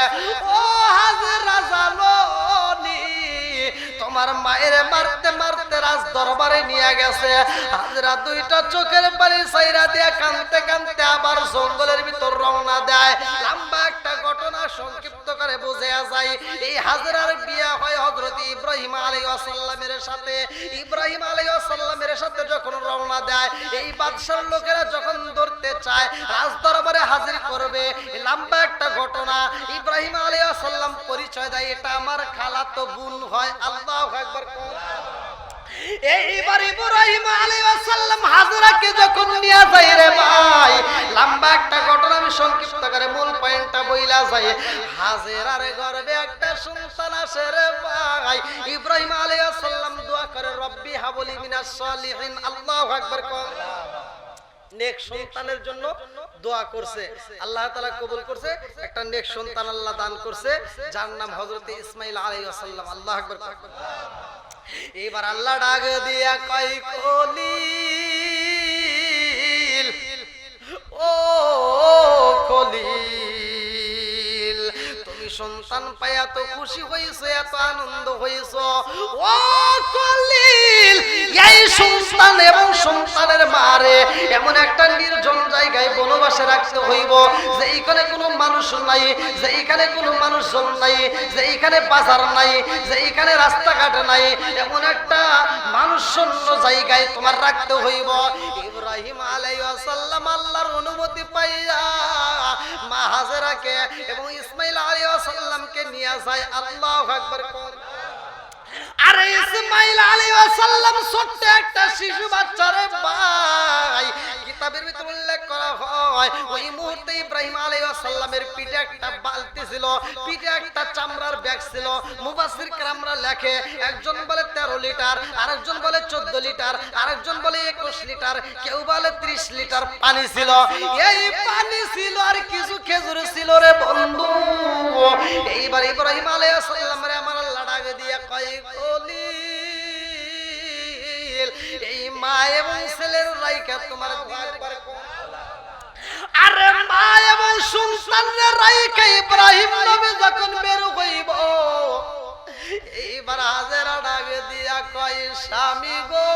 ও হাজেরা জানো তোমার মায়ের মারতে মারতে রাজ দরবারে নিয়ে গেছে। হাজরা দুইটা চোখের পানি সাইরা দিয়ে কানতে কানতে আবার জঙ্গলের ভিতর রওনা দেয়। লম্বা একটা ঘটনা সংক্ষিপ্ত করে বোঝা যায়। এই হাজরার বিয়ে হয় হযরত ইব্রাহিম আলাইহিস সালামের সাথে। ইব্রাহিম আলাইহিস সালামের সাথে যখন রওনা দেয়, এই বাদশার লোকেরা যখন ধরতে চায়, রাজ দরবারে হাজির করবে, লম্বা একটা ঘটনা। ইব্রাহিম আলাইহিস সালাম পরিচয় দেয়, এটা আমার খালাতো বোন হয়। আল্লাহু আকবার। এইবার ইব্রাহিম আলাইহিস সালাম হাজরাকে যখন নিয়ে যায় রে ভাই, লম্বা একটা ঘটনা আমি সংক্ষিপ্ত করে মূল পয়েন্টটা বইলা যায়। হাজরার গর্ভে একটা সন্তান আসে রে ভাই। ইব্রাহিম আলাইহিস সালাম দোয়া করে, রব্বি হাবলি মিনাস সালিহিন। আল্লাহু আকবার। নেক সন্তানের জন্য দোয়া করছে, আল্লাহ তাআলা কবুল করছে। একটা নেক সন্তান আল্লাহ দান করছে, যার নাম হযরত ইসমাঈল আলাইহিস সালাম। আল্লাহু আকবার। এবার আল্লাহ ডাক দিয়া কয়, খলিল, ও খলিল, তুমি সন্তান পায়া তো খুশি হইছো, এত আনন্দ হইছো। ও খলিল, এই সন্তান এবং সন্তানের মারে এমন একটা নির্জন জায়গায় বনবাসে রাখতে হইব, যেইখানে কোনো মানুষ নাই, যেইখানে কোনো মানুষজন নাই, যেইখানে বাজার নাই, যেইখানে রাস্তাঘাট নাই, এমন একটা মানুষ শূন্য জায়গায় তোমার রাখতে হইব। ইব্রাহিম আলাইহিস সালাম আল্লাহর অনুমতি পাইয়া মা হাজেরাকে এবং ইসমাঈল আলাইহিস সালামকে নিয়ে যায়। আল্লাহু আকবার। আরে ইসমাঈল আলাইহিস সালাম ছোট্ট একটা শিশু বাচ্চা রে ভাই। কিতাবের ভিতরে উল্লেখ করা হয়, ওই মুহূর্তে ইব্রাহিম আলাইহিস সালামের পিঠে একটা বালতি ছিল, পিঠে একটা চামড়ার ব্যাগ ছিল। মুফাসসির কেরামরা লেখে, একজন বলে 13 লিটার, আরেকজন বলে 14 লিটার, আরেকজন বলে 21 লিটার, কেউ বলে 30 লিটার পানি ছিল। এই পানি ছিল আর কিছু খেজুর ছিল রে বন্ধু। এইবার ইব্রাহিম আলাইহিস সালামের আমার আল্লাহ ডাক দিয়া কয়, খলিল, এই মা এবং ছেলের রাইকা তোমার একবার। আরে মা এবং সন্তানের রাইকা ইব্রাহিম নবী যখন বের হইব, এইবার হাজেরা ডাক দিয়া কয়, স্বামী গো,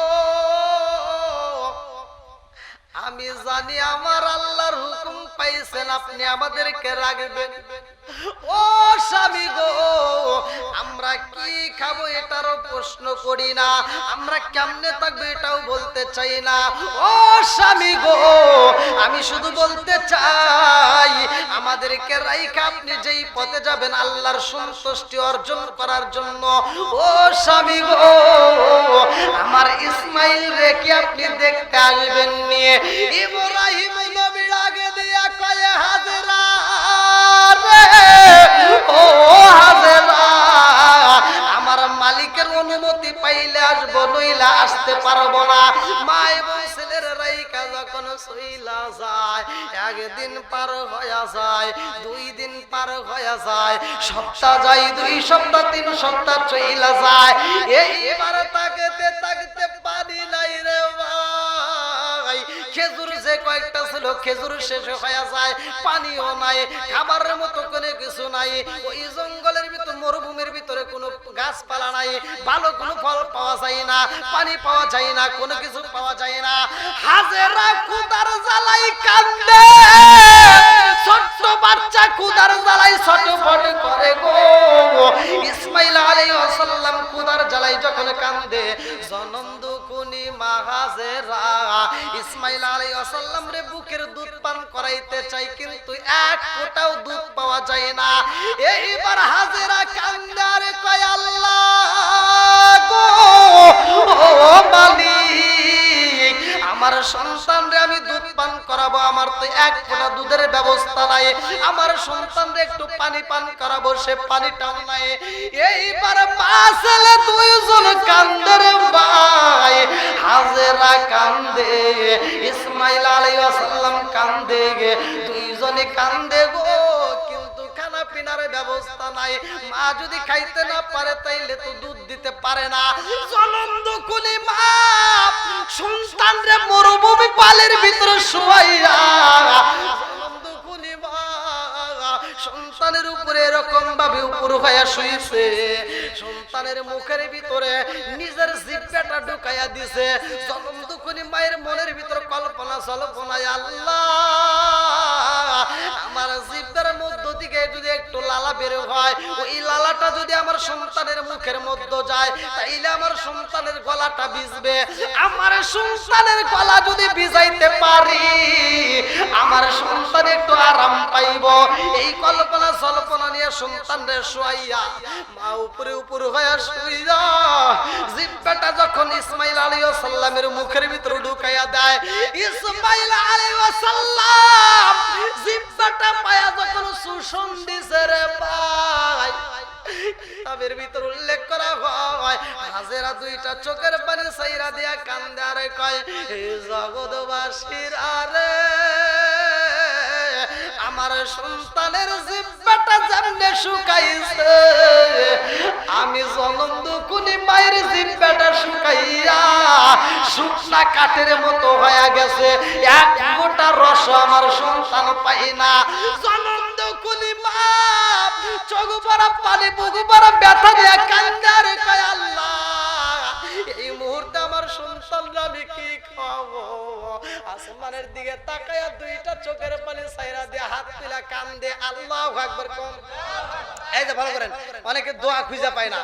আমি জানি আমার আল্লাহর হুকুম পাইছেন, আপনি আমাদেরকে রাখবেন। ও স্বামী গো, আমরা কি খাবো এটারও প্রশ্ন করি না, আমরা কেমনে থাকবো এটাও বলতে চাই না। ও স্বামী গো, আমি শুধু বলতে চাই, আমাদেরকে রাইখা আপনি যেই পথে যাবেন আল্লাহর সন্তুষ্টি অর্জন করার জন্য, ও স্বামী গো, আমার ইসমাইল রেখে আপনি দেখতে আসবেন নিয়ে। ইব্রাহিম নবী আগে দিয়া কয়, হাজেরা রে, ও হাজেরা, আমার মালিকের অনুমতি পাইলে আসবো, নইলে আসতে পারবো না। মা এবং ছেলের রাইকা যখন চইলা যায়, একদিন পার হয়ে যায়, 2 দিন পার হয়ে যায়, সপ্তাহ যায়, 2 সপ্তাহ 3 সপ্তাহ চইলা যায়। এইবার তাকাতে তাকাতে পানি নাই রে ভাই। খেজুর যে কয়েকটা ছিল, খেজুর শেষ হয়ে যায়, পানিও নাই, খাবারের মতো কোনো কিছু নাই। ওই জঙ্গলের ভিতর, মরুভূমির ভিতরে কোনো গাছপালা নাই, ভালো কোনো ফল পাওয়া যায় না, পানি পাওয়া যায় না, কোনো কিছু পাওয়া যায় না। হাজেরা ক্ষুধার জ্বালাই কান্দে, ছোট্ট বাচ্চা ক্ষুধার জ্বালাই ছটফট করে গো। ইসমাঈল আলাইহিস সালাম ক্ষুধার জ্বালাই যখন কান্দে, জনম দুকুনি মা হাজেরা ইসমাঈল আলাইহিস সালাম রে বুকের দুধ পান করাইতে চাই, কিন্তু এক ফোঁটাও দুধ পাওয়া যায় না। এইবার হাজেরা কান্দে আর কয়, আল্লাহ গো, ও মালিক, আমার সন্তানরে আমি দুধ পান করাবো, আমার তো এক ফোঁটা দুধের ব্যবস্থা নাই, আমার সন্তানরে একটু পানি পান করাবো, সে পানিটাও নাই। এইবার মা ছেলে দুইজন কান্দে রে ভাই, হাজেরা কান্দে, ইসমাইল আলাইহিস সালাম কান্দে, দুইজনে কান্দে গো, কিন্তু খানা পিনার ব্যবস্থা নাই। মা যদি খাইতে না পারে তাইলে তো দুধ দিতে পারে না। জনম দুকুনি মা সন্তানরে মরুভূমি পালের ভিতরে শুয়াইয়া, জনম দুকুনি মা সন্তানের উপরে এরকম ভাবে উপর হয়ে শুয়েছে, সন্তানের মুখের ভিতরে নিজের জিহ্বাটা ঢুকাইয়া দিছে। জনম দুকুনি মায়ের মনের ভিতর কল্পনা জল্পনায়, আল্লাহ আমার জিহ্বার মধ্য থেকে যদি একটু লালা বের হয়, ওই লালাটা যদি আমার সন্তানের মুখের মধ্যে যায় তাইলে আমার সন্তানের গলাটা ভিজবে, আমার সন্তানের গলা যদি ভিজাইতে পারি আমার সন্তান একটু আরাম পাইব। এই কল্পনা জল্পনা নিয়ে সন্তানরে শুয়াইয়া মা উপরে উপর হয়ে শুইয়া জিহ্বাটা যখন ইসমাইল আলাইহিস সালামের মুখের ভিতর ঢুকাইয়া দেয়, ইসমাইল আলাইহিস সালাম জিহ্বাটা পায়া যখন সুষম দিছে রে ভাই, কিতাবের ভিতর উল্লেখ করা হয় হাজেরা দুইটা চোখের পানি ছাইরা দিয়া কান্দে আর কয়, হে জগৎবাসীরা রে, আমার সন্তানের জিহ্বাটা যেমনে শুকাইছে আমি জনম দুকুনি মায়ের জিহ্বাটা শুকাইয়া শুকনা কাঠের মতো হয়ে গেছে, এক ফোঁটা রস আমার সন্তান পাই না। জনম দুকুনি মা চোখ ভরা পানি বুক ভরা ব্যথা দিয়ে কান্দে আর কয়, আল্লাহ এই মুহূর্তে আমার সন্তানরা আমি কি খাবো? আসমানের দিকে তাকায়া দুইটা চোখের পানি ছাইরা দিয়ে হাত তুলে কান্দে, আল্লাহু আকবার কোন। এই যে ভালো করেন, অনেকে দোয়া খুঁজে পায় না।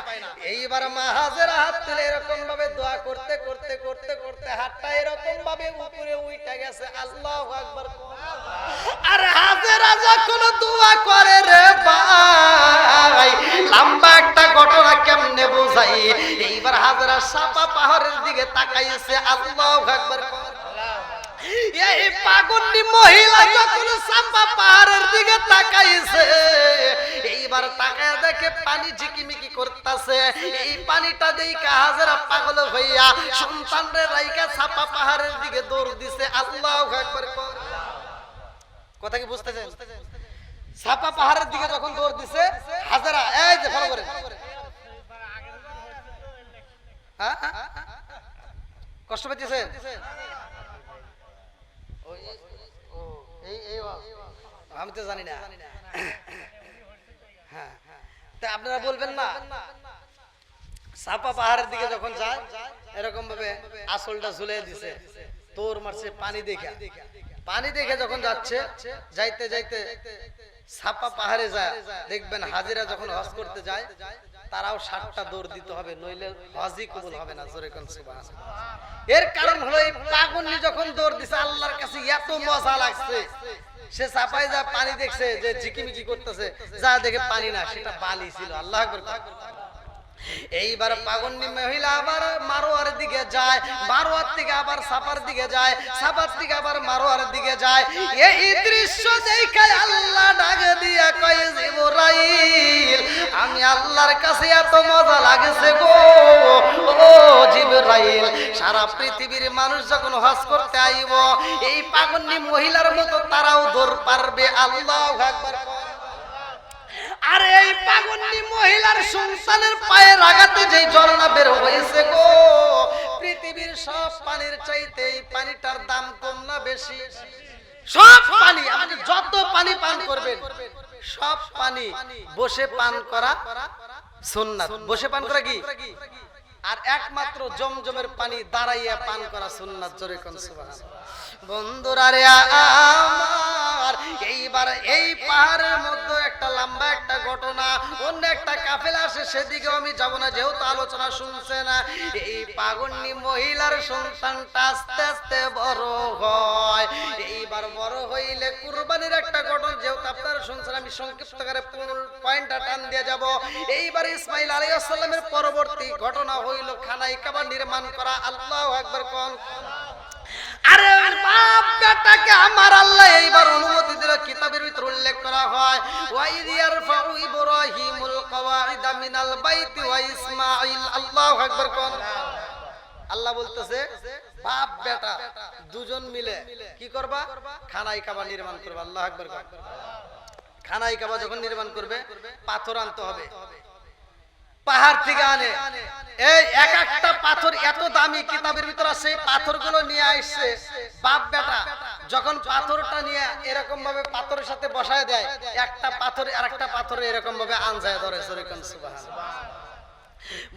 এইবার মা হাজেরা হাত তুলে এরকম ভাবে দোয়া করতে করতে করতে করতে হাতটা এরকম ভাবে উপরে উঠে গেছে, আল্লাহু আকবার কোন। আর হাজেরা যখন দোয়া করে রে ভাই, লম্বা একটা ঘটনা কেমনে বোঝাই। এইবার হাজেরা সাপা পাহাড়ের দিকে তাকাইছে, আল্লাহু আকবার কোন। এই পাগন্ডি মহিলা যখন সাপা পাহাড়ের দিকে তাকাইছে, এইবার তাকায় দেখে পানি ঝিকিমিকি করতেছে। এই পানিটা দেখে হাজেরা পাগল হইয়া সন্তানরে রাইখা সাপা পাহাড়ের দিকে দৌড় দিছে, আল্লাহু আকবার। কথা কি বুঝতেছেন? সাপা পাহাড়ের দিকে যখন দৌড় দিছে হাজেরা, এই যে ফলো করে, হ্যাঁ কষ্ট পেয়েছেন? আমি তো জানি না, হ্যাঁ আপনারা বলবেন না। সাপা পাহাড়ের দিকে যখন যায় এরকম ভাবে আসলটা ঝুলে দিছে, তোর মারছে পানি দেখে, পানি দেখে যখন যাচ্ছে যাইতে যাইতে সাপা পাহাড়ে যায়, দেখবেন হাজিরা যখন হজ করতে যায় তারাও 7টা দৌড় দিতে হবে, নইলে হজই কবুল হবে না। জোরে কোন সুবহানাল্লাহ। এর কারণ হলো এই পাগন্ডি যখন দৌড় দিছে আল্লাহর কাছে এত মজা লাগছে, সে চাপায় যা পানি দেখছে যে ঝিকিমিকি করতেছে, যা দেখে পানি না সেটা বালি ছিল। আল্লাহু আকবার। এইবার পাগন্ডি মহিলা আবার মারোয়ার দিকে যায়, মারোয়ার থেকে আবার সাপার দিকে যায়, সাপার থেকে আবার মারোয়ার দিকে যায়। এই দৃশ্য দেখে আল্লাহ ডাক দিয়া কয়, জিবরাইল আমি আল্লাহর কাছে এত মজা লাগছে গো, ও জিবরাইল সারা পৃথিবীর মানুষ যখন হজ করতে আইব এই পাগন্ডি মহিলার মতো তারাও দৌড় পারবে। আল্লাহু আকবার। আরে এই পাগন্ডি মহিলার সন্তানের পায়ের আঘাতে যে ঝর্ণা বের হয়েছে গো, পৃথিবীর সব পানির চাইতে এই পানিটার দাম কম না বেশি? সব পানি, আপনি যত পানি পান করবেন সব পানি বসে পান করা সুন্নাত। বসে পান করা কি? আর একমাত্র জমজমের পানি দাঁড়াইয়া পান করা সুন্নাত। জোরে কোন সুবহানাল্লাহ। বন্ধুরা রে আমার, এইবার এই পাহাড়ের মধ্যে একটা লম্বা একটা ঘটনা, অন্য একটা কাফেলা আসে, সেদিকেও আমি যাব না যেহেতু আলোচনা শুনছেন। এই পাগন্ডি মহিলার সন্তানটা আস্তে আস্তে বড় হয়। এইবার বড় হইলে কুরবানির একটা ঘটনা যেহেতু আপনারা শুনছেন, আমি সংক্ষিপ্ত করে পয়েন্টটা টান দিয়ে যাব। এইবার ইসমাইল আলাইহিস সালামের পরবর্তী ঘটনা হইল খানায় কাবা নির্মাণ করা। আল্লাহু আকবার কোন। আরে বাপ বেটাকে আমার আল্লাহ এইবার অনুমতি দিল। কিতাবের ভিতর উল্লেখ করা হয় ওয়াইদ ইয়ারফাউ ইব্রাহিমুল কওয়াইদা মিনাল বাইতি ওয়া ইসমাঈল। আল্লাহু আকবার কোন। আল্লাহ বলতেছে বাপ বেটা দুজন মিলে কি করবা? খানায় কাবা নির্মাণ করবা। আল্লাহু আকবার কোন। খানায় কাবা যখন নির্মাণ করবে পাথর আনতে হবে, পাহাড় থেকে আনে। এই এক একটা পাথর এত দামি, কিতাবের ভিতর আছে পাথরগুলো নিয়ে আসছে বাপ বেটা। যখন পাথরটা নিয়ে এরকম ভাবে পাথরের সাথে বসায় দেয়, একটা পাথর আর একটা পাথর এরকম ভাবে আনজায় ধরে। সরিকান সুবহানাল্লাহ।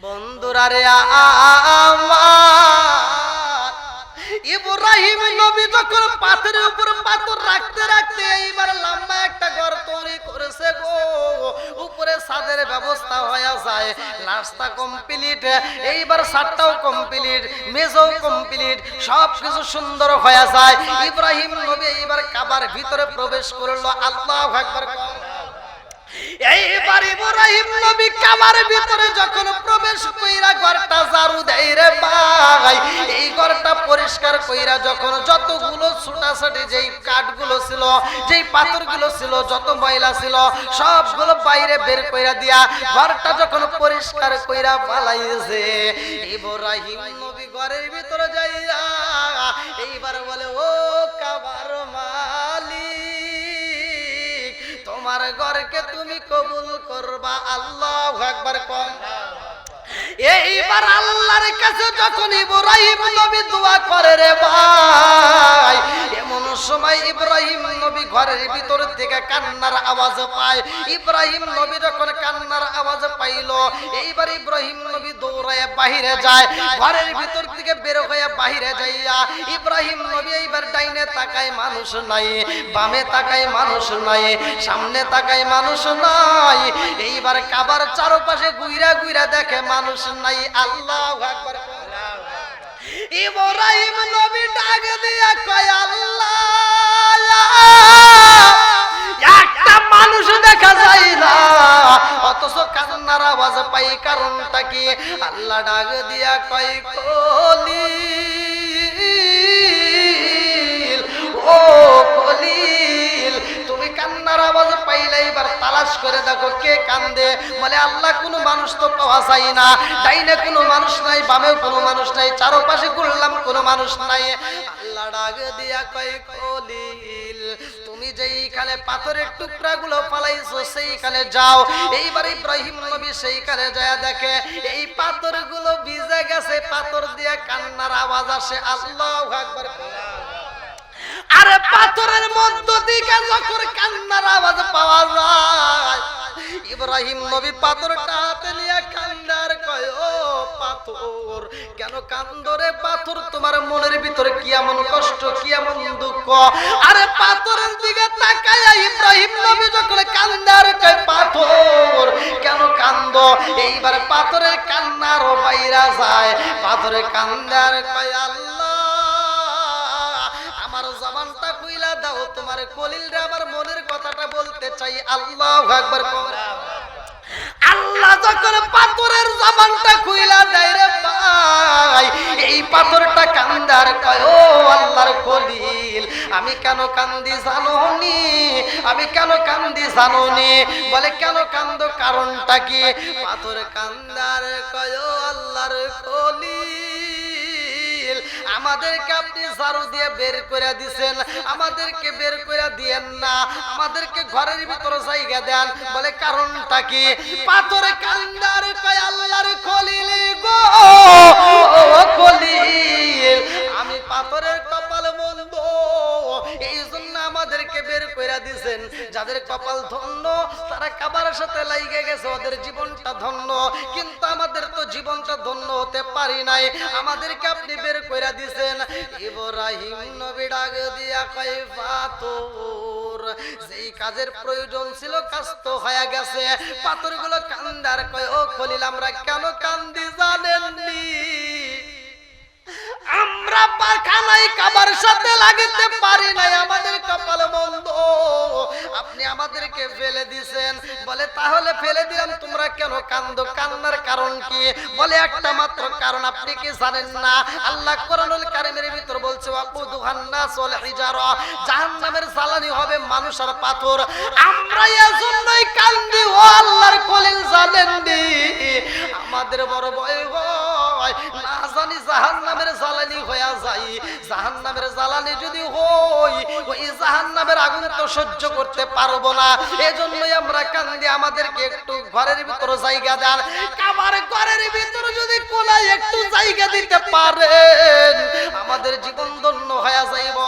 বন্ধুরা রে আমার ইব্রাহিম নবী যখন পাথরের উপর পাথর রাখতে রাখতে এইবার লম্বা একটা ঘর তৈরি করেছে গো। উপরে ছাদের ব্যবস্থা হয়ে যায়, রাস্তা কমপ্লিট, এইবার ছাদটাও কমপ্লিট, মেঝেও কমপ্লিট, সবকিছু সুন্দর হয়ে যায়। ইব্রাহিম নবী এইবার কাবার ভিতরে প্রবেশ করলো। আল্লাহু আকবার। এইবার ইব্রাহিম নবী কাবার ভিতরে যখন প্রবেশ কইরা ঘরটা ঝাড়ু দেয় রে ভাই, এই ঘরটা পরিষ্কার কইরা যখন যতগুলো ছোটাছুটি যেই কাঠগুলো ছিল, যেই পাথরগুলো ছিল, যত ময়লা ছিল সবগুলো বাইরে বের কইরা দিয়া ঘরটা যখন পরিষ্কার কইরা পালাইছে, ইব্রাহিম নবী ঘরের ভিতরে যাইয়া এইবার বলে ও কাবার মালিক, তোমার ঘরকে তুমি কবুল করবা। আল্লাহু আকবার কোন। এইবার আল্লাহর কাছে যখন ইব্রাহিম নবী দোয়া করে রে ভাই, এমন সময় ইব্রাহিম নবী ঘরের ভিতর থেকে কান্নার আওয়াজ পায়। ইব্রাহিম নবী যখন কান্নার আওয়াজ পাইল, এইবার ইব্রাহিম নবী দৌড়ায় বাহিরে যায়। ঘরের ভিতর থেকে বের হয়ে বাহিরে যাইয়া ইব্রাহিম নবী এইবার ডাইনে তাকায় মানুষ নাই, বামে তাকায় মানুষ নাই, সামনে তাকায় মানুষ নাই। এইবার কাবার চারপাশে ঘুইরা ঘুইরা দেখে মানুষ নাই। আল্লাহু আকবার। ইব্রাহিম নবী ডাক দিয়া কয় আল্লাহ, একটা মানুষ দেখা যায় না, অথচ কান্নার আওয়াজ পাই, কারণটা কি? আল্লাহ ডাক দিয়া কয় খলিল, ও খলিল, তুমি কান্নার আওয়াজ পাইলে এবার তালাশ করে দেখো কে কান্দে। বলে আল্লাহ কোনো মানুষ তো পাওয়া যায় না, ডাইনে কোনো মানুষ নাই, বামেও কোনো মানুষ নাই, চারপাশে ঘুরলাম কোনো মানুষ নাই। আল্লাহ ডাক দিয়া কয় খলিল, তুমি যেইখানে পাথরের টুকরাগুলো ফালাইছো সেইখানে যাও। এইবার ইব্রাহিম নবী সেইখানে যায় দেখে এই পাথরগুলো ভিজে গেছে, পাথর দিয়ে কান্নার আওয়াজ আসে। আল্লাহু আকবার। আরে পাথরের মধ্য থেকে যখন কান্নার আওয়াজ পাওয়া যায়, ইব্রাহিম নবী পাথরটা হাতে নিয়ে কান্নার কয় ও পাথর, কেন কান্দো রে পাথর? তোমার মনের ভিতরে কি এমন কষ্ট, কি এমন দুঃখ? আরে পাথরের দিকে তাকায় ইব্রাহিম নবী যখন কান্নার কয় পাথর কেন কান্দো? এইবার পাথরের কান্নারও বাইরা যায়। পাথরের কান্নার কয় আল্লাহ, আমার জবানটা খুইলা দাও, তোমার খলিল রে আমার মনের কথাটা বলতে চাই। আল্লাহু আকবার। আল্লাহ যখন পাথরের জবানটা খুইলা দেয় রে ভাই, এই পাথরটা কান্দার কয় ও আল্লাহর খলিল, আমি কেন কান্দি জানোনি? আমি কেন কান্দি জানোনি? বলে কেন কান্দো, কারণটা কি? পাথর কান্দার কয় ও আল্লাহর খলিল, আমাদেরকে আপনি ঝাড়ু দিয়ে বের করে দিছেন, আমাদেরকে বের করে দিয়েন না, আমাদেরকে ঘরের ভিতরে জায়গা দেন। বলে কারণটা কি? পাথরে কান্দার কয় আল্লাহর খলিল গো, ও খলিল, আমি পাথরের কপাল মন্দ, এই জন্য আমাদেরকে বের করে দিছেন। যাদের কপাল ধন্য তারা কাবার সাথে লাইগে গেছে, ওদের জীবনটা ধন্য, কিন্তু আমাদের তো জীবনটা ধন্য হতে পারি নাই, আমাদেরকে আপনি বের করে দিছেন। ইব্রাহিম নবী ডাক দিয়া কয় পাথর, যেই কাজের প্রয়োজন ছিল কাজ তো হয়ে গেছে। পাথরগুলো কান্দার কয় ও খলিল, আমরা কেন কান্দি জানেননি? আমরা পাখানায় কাবার সাথে লাগতে পারি নাই, আমাদের কপাল মন্দ, আপনি আমাদেরকে ফেলে দিছেন। বলে তাহলে ফেলে দিলাম, তোমরা কেন কান্দো? কান্নার কারণ কি? বলে একটা মাত্র কারণ, আপনি কি জানেন না? আল্লাহ কোরআনুল কারীমের ভিতর বলছে ওয়াকুদুহান নাস ওয়াল হিজারা, জাহান্নামের জ্বালানি হবে মানুষ আর পাথর। আমরা এজন্যই কান্দি, ও আল্লাহর খলিল জানেননি আমাদের বড় ভয় হয়, না জানি জাহান্নামের জ্বালানি হয়ে যাই। জাহান্নামের জ্বালানি যদি হই, ওই জাহান্নামের আগুন তো সহ্য করতে পারবো না। এজন্যই আমরা কান্দি, আমাদেরকে একটু ঘরের ভিতরে জায়গা দেন। কাবার ঘরের ভিতরে যদি কোনায় একটু জায়গা দিতে পারেন, আমাদের জীবন ধন্য হয়ে যাইব।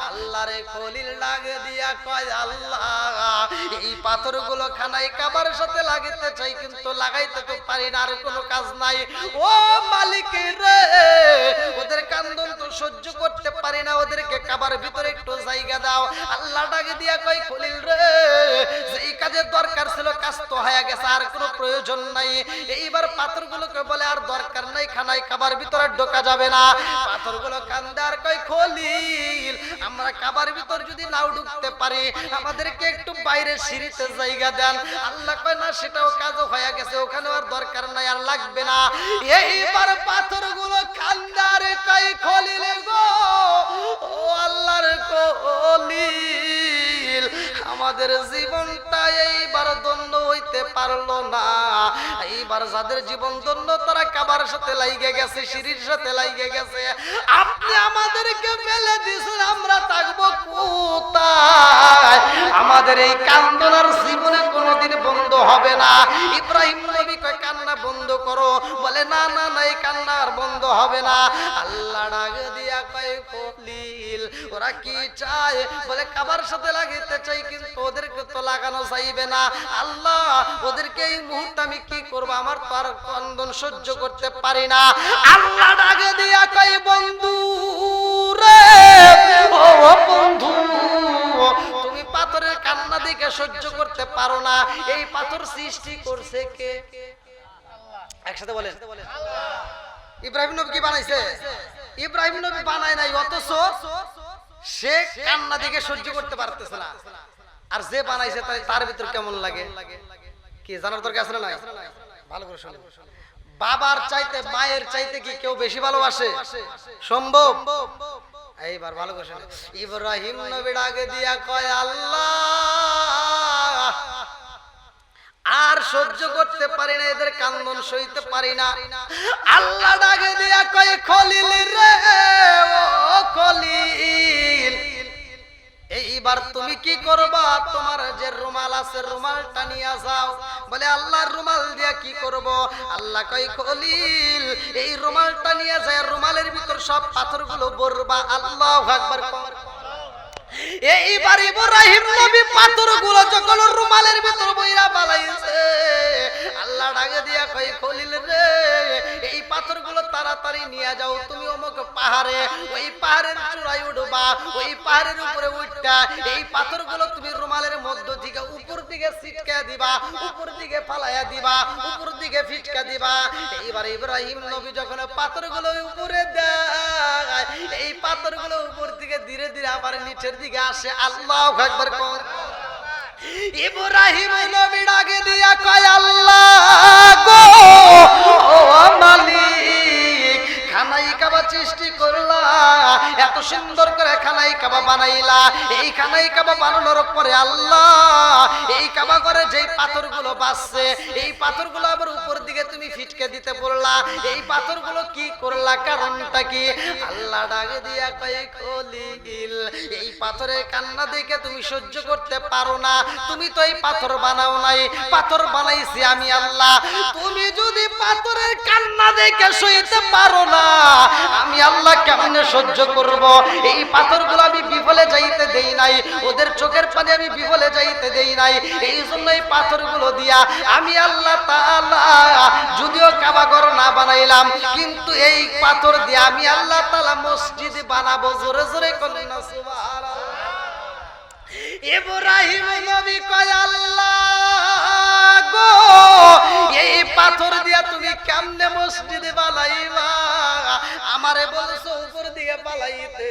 আল্লাহরে খলিল লাগে দিয়া কয়, আল্লাহ এই পাথরগুলো খানায় কাবার সাথে লাগাইতে চাই, কিন্তু লাগাইতে তো পারি না, আর কোনো কাজ নাই। ও মালিক রে, ওদের কান্দন তো সহ্য করতে পারি না, ওদেরকে কাবার ভিতরে একটু জায়গা দাও। আল্লাহ ডাকে দিয়া কয়, খলিল রে, যেই কাজের দরকার ছিল কাজ তো হয়ে গেছে, আর কোনো প্রয়োজন নাই। এইবার পাথরগুলোকে বলে, আর দরকার নাই, খানায় কাবার ভিতরে ঢোকা যাবে না। পাথরগুলো কান্দে আর কয়, খলিল আমরা কাবার ভিতর যদি নাও ঢুকতে পারি, আমাদেরকে একটু বাইরে সিঁড়িতে জায়গা দেন। আল্লাহ কয়, না সেটাও কাজও হয়ে গেছে, ওখানে আর দরকার নাই, আর লাগবে না। এইবার পাথরগুলো কান্দে আর কয়, খলিল গো, ও আল্লাহর খলিল, আমাদের জীবনটা এইবার ধন্য হইতে পারলো না। এইবার যাদের জীবন ধন্য, তারা কাবার সাথে লাইগে গেছে, সিঁড়ির সাথে লাইগে গেছে। আপনি আমাদেরকে ফেলে দিয়েছেন, আমরা থাকবো কোথায়? আমাদের এই কান্দনার জীবনে কোনোদিন বন্ধ হবে না। ইব্রাহিম নবী কয়, কান্না বন্ধ করো। বলে, না না না, এই কান্না আর বন্ধ হবে না। আল্লাহ ডাক দিয়া কয়, খলিল ওরা কি চায়? বলে, কাবার সাথে লাগাইতে চাই, কিন্তু ওদেরকে তো লাগানো যাইবে না। আল্লাহ ওদেরকে এই মুহূর্তে আমি কি করব? আমার তো আর কান্দন সহ্য করতে পারি না। আল্লাহ ডাক দিয়া কয়, বন্ধু রে, ও বন্ধু, তুমি পাথরের কান্না দেখে সহ্য করতে পারো না, এই পাথর সৃষ্টি করছে কে? একসাথে বলেন, ইব্রাহিম নবী কি বানাইছে? ইব্রাহিম নবী বানায় নাই, অথচ সে কান্না দেখে সহ্য করতে পারতেছে না। আর যে বানাইছে তার ভিতর কেমন লাগে কি জানার দরকার আছে না? নাই? ভালো করে শুনুন। বাবার চাইতে মায়ের চাইতে কি কেউ বেশি ভালোবাসে? সম্ভব? এইবার ভালো করে শুনুন। ইব্রাহিম নবী ডাকে দিয়া কয়, আল্লাহ আর সহ্য করতে পারি না, এদের কান্দন সইতে পারি না। আল্লাহ ডাকে দিয়া কয়, খলিল রে, ও খলিল, এইবার তুমি কি করবা? তোমার যে রুমাল আছে, রুমালটা নিয়ে যাও। বলে, আল্লাহর রুমাল দিয়া কি করব? আল্লাহ কয়, খলিল এই রুমালটা নিয়ে যায়, রুমালের ভিতর সব পাথরগুলো ভরবা। আল্লাহু আকবার। এইবার ইব্রাহিম নবী পাথরগুলো যখন রুমালের ভিতর বইরা বালাইছে, আল্লাহ ডাকে দিয়া কয়, খলিল রে, এই পাথরগুলো তাড়াতাড়ি নিয়ে যাও, তুমি অমুক পাহাড়ে, ওই পাহাড়ের চূড়ায় উঠবা, ওই পাহাড়ের উপরে উঠটা এই পাথরগুলো তুমি রুমালের মধ্য থেকে উপর দিকে ছিটকা দিবা, উপর দিকে ফালাইয়া দিবা, উপর দিকে ফিটকা দিবা। এইবার ইব্রাহিম নবী যখন পাথরগুলো উপরে দেয়, এই পাথরগুলো উপর দিকে ধীরে ধীরে আবার নিচের দিকে আসে। আল্লাহু আকবার। ইব্রাহিম নবী ডাকে দিয়া কয়, আল্লাহ গো, ও মালিক, খানাই কাবা সৃষ্টি করলা, এত সুন্দর করে খানাই কাবা বানাইলা। এই খানাই কাবা বানানোর পরে আল্লাহ এই কাবা ঘরে যেই পাথরগুলো বাসছে, এই পাথরগুলো আবার উপর দিকে তুমি ফিটকে দিতে বললা, এই পাথরগুলো কি করলা? কারণটা কি? আল্লাহ ডাকে দিয়া কয়, খলিল এই পাথরের কান্না দেখে তুমি সহ্য করতে পারো না, তুমি তো এই পাথর বানাও নাই, পাথর বানাইছি আমি আল্লাহ। তুমি যদি পাথরের কান্না দেখে সইতে পারো না, আমি আল্লাহ কেমনে সহ্য করব? এই পাথরগুলো আমি বিফলে যাইতে দেই নাই, ওদের চোখের পানি আমি বিফলে যাইতে দেই নাই। এই জন্য এই পাথরগুলো দিয়া আমি আল্লাহ তাআলা যদিও কাবা ঘর না বানাইলাম, কিন্তু এই পাথর দিয়ে আমি আল্লাহ তাআলা মসজিদ বানাবো। জোরে জোরে বলেন না সুবহানাল্লাহ। ইব্রাহিম নবী কয়, আল্লাহ গো, এই পাথর দিয়া তুমি কেমনে মসজিদ বানাইবা? আমারে বলছো উপর দিকে বানাইতে,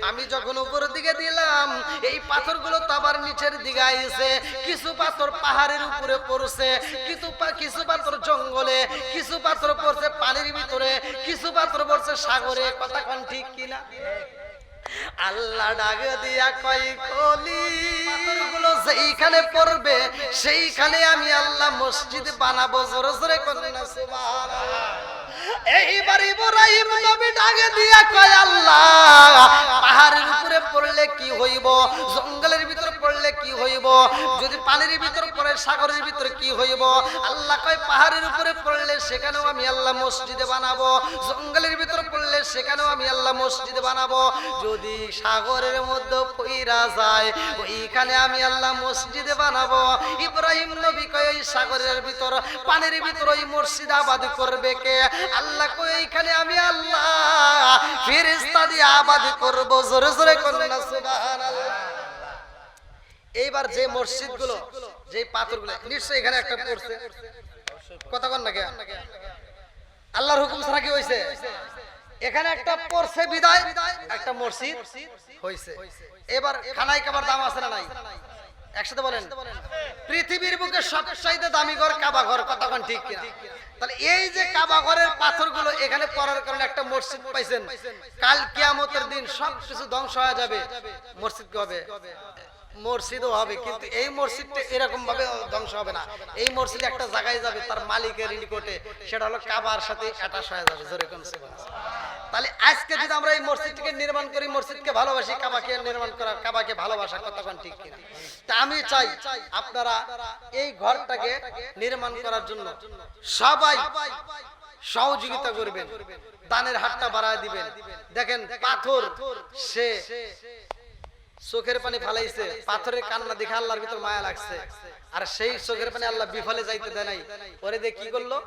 আমি যখন উপর দিকে দিলাম, এই পাথরগুলো তো আবার নিচের দিকে আইছে। কিছু পাথর পাহাড়ের উপরে পড়ছে, কিছু পাথর জঙ্গলে, কিছু পাথর পড়ছে পানির ভিতরে, কিছু পাথর পড়ছে সাগরে। কথা কোন ঠিক কিনা? আল্লাহ ডাক দিয়া কয় কলি পাথরগুলো যেইখানে পড়বে সেইখানে আমি আল্লাহ মসজিদ বানাবো। জোরে জোরে করেন না সুবহানাল্লাহ। এইবার ইব্রাহিম নবী ডাক দিয়া কয় আল্লাহ পাহাড়ের উপরে পড়লে কি হইব, জঙ্গলের ভিতর পড়লে কি হইব, যদি পানির ভিতর পড়ে সাগরের ভিতর কি হইব। আল্লাহ কয় পাহাড়ের উপরে পড়লে সেখানেও আমি আল্লাহ মসজিদ বানাবো, জঙ্গলের ভিতর পড়লে সেখানেও আমি আল্লাহ মসজিদ বানাবো, যদি সাগরের মধ্যে পইরা যায় ওইখানে আমি আল্লাহ মসজিদ বানাবো। ইব্রাহিম নবী কয় এই সাগরের ভিতর পানির ভিতর ওই মসজিদ আবাদ করবে কে? আল্লাহ কয় এইখানে আমি আল্লাহ ফেরেশতা দিয়ে আবাদ করব। জোরে জোরে করেন না সুবহানাল্লাহ। এইবার যে মসজিদগুলো যে পাথরগুলো নিশ্চয়ই এখানে একটা পড়ছে, কথা কন না কে? আল্লাহর হুকুম ছাড়া কি হইছে? এখানে একটা পড়ছে বিদায় একটা মসজিদ হইছে। এবার খানায় কাবার দাম আছে না নাই? একসাথে বলেন। পৃথিবীর বুকে সবচাইতে দামি ঘর কাবা ঘর, কথা কন ঠিক কিনা? তাহলে এই যে কাবা ঘরের পাথরগুলো এখানে পড়ার কারণে একটা মসজিদ পাইছেন। কাল কিয়ামতের দিন সবকিছু ধ্বংস হয়ে যাবে, মসজিদ কি হবে? মসজিদও হবে, কিন্তু এই মসজিদটা এরকম ভাবে ধ্বংস হবে না। এই মসজিদ একটা জায়গায় যাবে, তার মালিকের নিকটে, সেটা হলো কাবার সাথে অ্যাটাচ হয়ে যাবে। জোরে কোন সুবহানাল্লাহ। তাহলে আজকে যদি আমরা এই মসজিদটাকে নির্মাণ করি, মসজিদকে ভালোবাসি, কাবাকে নির্মাণ করা, কাবাকে ভালোবাসা, কথা কোন ঠিক কিনা? তা আমি চাই আপনারা এই ঘরটাকে নির্মাণ করার জন্য সবাই সহযোগিতা করবেন, দানের হাতটা বাড়ায় দিবেন। দেখেন পাথর সে চোখের পানি ফালাইছে, পাথরের কান্না দেখে আল্লাহর ভিতর মায়া লাগছে, আর সেই চোখের পানি আল্লাহ বিফলে যাইতে দেয় নাই, পরে দিয়ে কি করলো?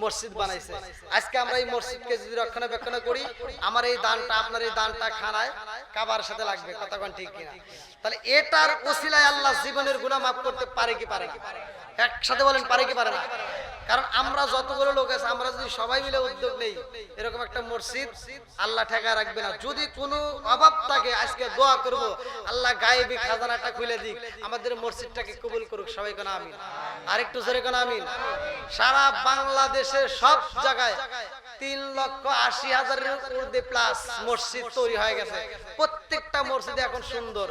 মসজিদ বানাইছে। আজকে আমরা এই মসজিদকে যদি রক্ষণাবেক্ষণ করি, আমার এই দানটা, আপনার এই দানটা খানায় কাবার সাথে লাগবে, কথা কোন ঠিক কিনা? তাহলে এটার ওসিলায় আল্লাহ জীবনের গুনাহ মাফ করতে পারে কি পারে না? একসাথে বলেন, পারে কি পারে না? কারণ আমরা যতগুলো লোক আছে, আমরা যদি সবাই মিলে উদ্যোগ নেই, এরকম একটা মসজিদ আল্লাহ ঠেকায় রাখবে না। যদি কোনো অভাব থাকে, আজকে দোয়া করব আল্লাহ গায়েবী খাজানাটা খুলে দিক, আমাদের মসজিদটাকে কবুল করুক। সবাই কোন আমিন। আর একটু জোরে কোন আমিন। সারা বাংলাদেশের সব জায়গায় 3,80,000-এর ঊর্ধ্বে প্লাস মসজিদ তৈরি হয়ে গেছে। প্রত্যেকটা মসজিদ এখন সুন্দর,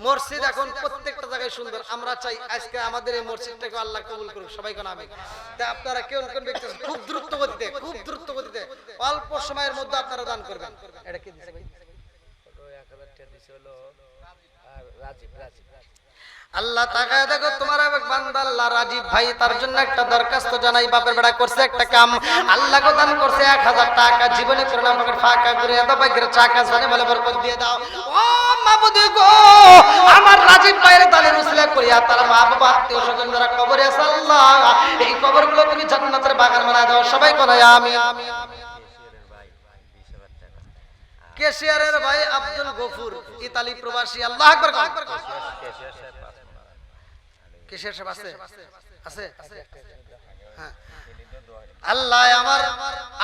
মসজিদ এখন প্রত্যেকটা জায়গায় সুন্দর। আমরা চাই আজকে আমাদের এই মসজিদটাকে আল্লাহ কবুল করুক। সবাই কোন আমিন। তা আপনারা কোন কোন ব্যক্তি খুব দ্রুত গতিতে অল্প সময়ের মধ্যে আপনারা দান করবেন। এটা কি দিছে ভাই? আল্লাহ তাকায় দেখো তোমার এক বান্দা আল্লাহ রাজীব ভাই, তার জন্য একটা দরখাস্ত জানাই। বাপের বেটা করছে একটা কাম, আল্লাহ কো দান করছে 1000 টাকা, জীবনে করে না পকেট ফাঁকা করে দাও, বাইকের চাকা জানে বলে বরকত দিয়ে দাও। ও মাবুদ গো, আমার রাজীব ভাইয়ের দানের উসিলা করিয়া তার মা বাবা আত্মীয় স্বজন যারা কবরে আছে, আল্লাহ এই কবরগুলো তুমি জান্নাতের বাগান বানায় দাও। সবাই কোন আমিন। কেশিয়ারের ভাই আব্দুল গফুর, ইতালি প্রবাসী, আল্লাহ আকবার। কেশিয়ার সাহেব আছে? হ্যাঁ। আল্লাহ আমার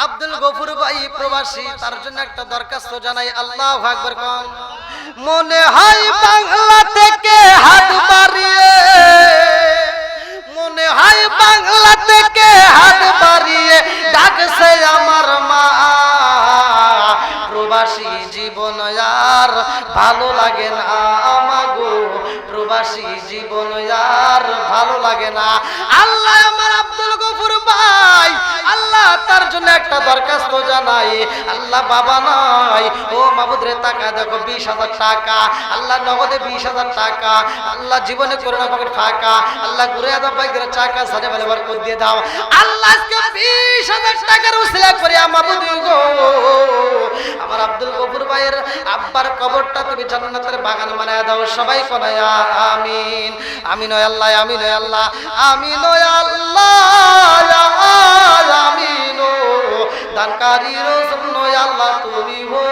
আব্দুল গফুর ভাই প্রবাসী, তার জন্য একটা দরখাস্ত জানাই। আল্লাহু আকবার। কম মনে হয় বাংলা থেকে হাত বাড়িয়ে, মনে হয় বাংলা থেকে হাত বাড়িয়ে ডাকছে আমার মা। প্রবাসী জীবন আর ভালো লাগে না আমাগো, প্রবাসী জীবন আর ভালো লাগে না। আল্লাহ আমার আব্দুল গফুর ভাই, আল্লাহ তার জন্য একটা দরখাস্ত জানাই। আল্লাহ বাবা নাই, ও মাবুদ রে টাকা দেখো 20,000 টাকা, আল্লাহ নগদে 20,000 টাকা, আল্লাহ জীবনে করে না পকেট ফাঁকা, আল্লাহ ঘুরে দাও বাইকের চাকা সাথে বলে বরকত দিয়ে দাও। আল্লাহ আজকে 20,000 টাকার উসিলা করে মাবুদ গো আমার আব্দুল গফুর ভাইয়ের আব্বার কবরটা তুমি জান্নাতের বাগান বানায় দাও। সবাই কোন আমিন। আমিন ও আল্লাহ, আমিন ও আল্লাহ, আমিন ও আল্লাহ, আমিন ও দানকারীর জন্য আল্লাহ তুমি হো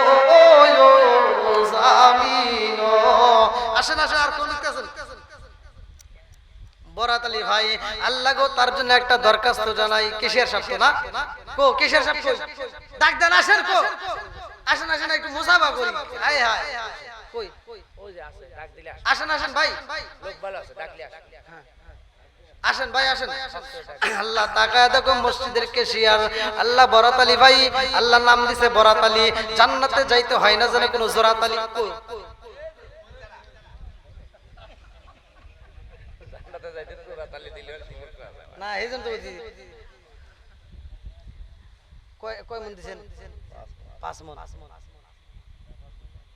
আমিন। আসেন আসেন, আর কোন লিখতেছেন? বরাত আলী ভাই, আল্লাহ গো তার জন্য একটা দরখাস্ত জানাই। কেশিয়ার সাহেব তো না? কো কেশিয়ার সাহেব কই? ডাক দেন, আসেন কো, আসেন আসেন, একটু মুসাফা করি। হায় হায়, কই ওই যে আছে, ডাক দিলে আসেন। আসেন আসেন ভাই, লোক ভালো আছে, ডাকলে আসেন। হ্যাঁ আসেন ভাই আসেন। আল্লাহ তাকায় দেখো মসজিদের কেশিয়ার আল্লাহ বরাত আলী ভাই, আল্লাহ নাম দিছে বরাত আলী। জান্নাতে যাইতে হয় না জানে কোনো জোরাত আলী। না এই জন্য তো বলছি কয় মন দিছেন? 5 মন।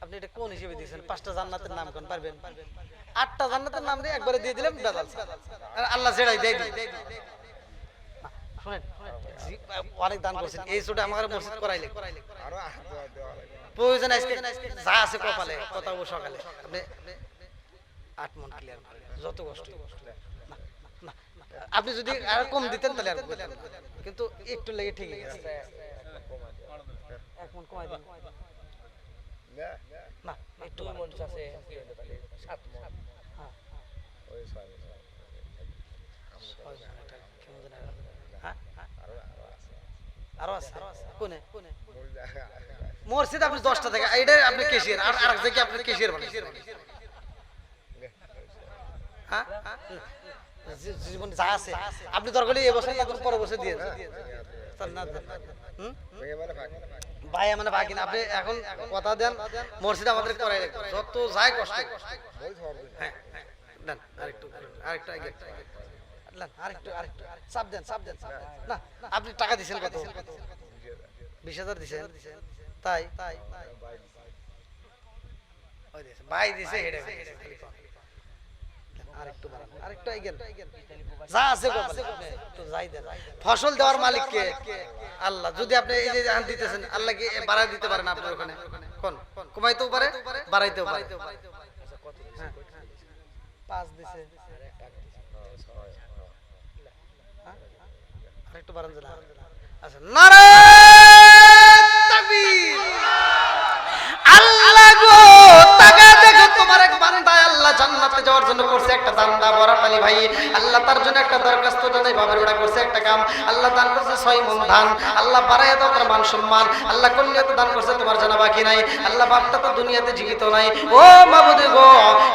আপনি এটা কোন হিসেবে দিয়েছেন? 5টা জান্নাতের নাম কোন পারবেন? 8টা জান্নাতের নাম দিয়ে একবারে দিয়ে দিলাম বেজাল। আল্লাহ জেড়াই দেয়। শুনেন অনেক দান করছেন, এই ছোট আমার মসজিদ করাইলে প্রয়োজন আজকে যা আছে কপালে কথা ও সকালে আপনি 8 মন ক্লিয়ার যত কষ্ট। আপনি যদি আর কম দিতেন তাহলে আর বলতেন, কিন্তু একটু লেগে ঠিকই আছে। 1 মন কমাই দেন না, একটু মন আছে 7 মন। হ্যাঁ ওই 6 মন আরো আছে কোনে মসজিদ? আপনি 10টা থেকে এইটা আপনি কেশিয়ার, আর আরেক জায়গায় আপনি কেশিয়ার বলেন। হ্যাঁ জীবন যা আছে আপনি দরকার হলে এই বছর না পরের বছর দিয়ে ভাই মানে বাকি না। আপনি এখন কথা দেন মসজিদ আমাদের করাই রাখবেন যত যায় কষ্ট। হ্যাঁ দেন আরেকটু চাপ দেন না। আপনি টাকা দিচ্ছেন কত? 20,000 দিচ্ছেন। তাই ভাই দিছে হেডে আরেকটু বাড়ান, আরেকটু এগেন যা আছে একটু যাই দেন। ফসল দেওয়ার মালিক কে? আল্লাহ। যদি আপনি এই যে ধান দিতেছেন আল্লাহ কি বাড়াই দিতে পারেন আপনার ওখানে? কোন কমাইতেও পারে বাড়াইতেও পারে। 5 দিছে আরেকটু বাড়ান না। আচ্ছা নারায়ে তাকবীর। আল্লাহ গো তাকা দেখো তোমার এক বান্দা আল্লাহ জান্নাতে যাওয়ার জন্য করছে একটা দান্দা বরাত আলী ভাই। আল্লাহ তার জন্য একটা দরখাস্ত জানাই বাবার ওটা করছে একটা কাম। আল্লাহ দান করছে 6 মন ধান। আল্লাহ বাড়াইয়া দাও তার মান সম্মান। আল্লাহ কোন নিয়তে দান করছে তোমার জানা বাকি নাই। আল্লাহ বাপটা তো দুনিয়াতে জীবিত নাই। ও মাবুদ গো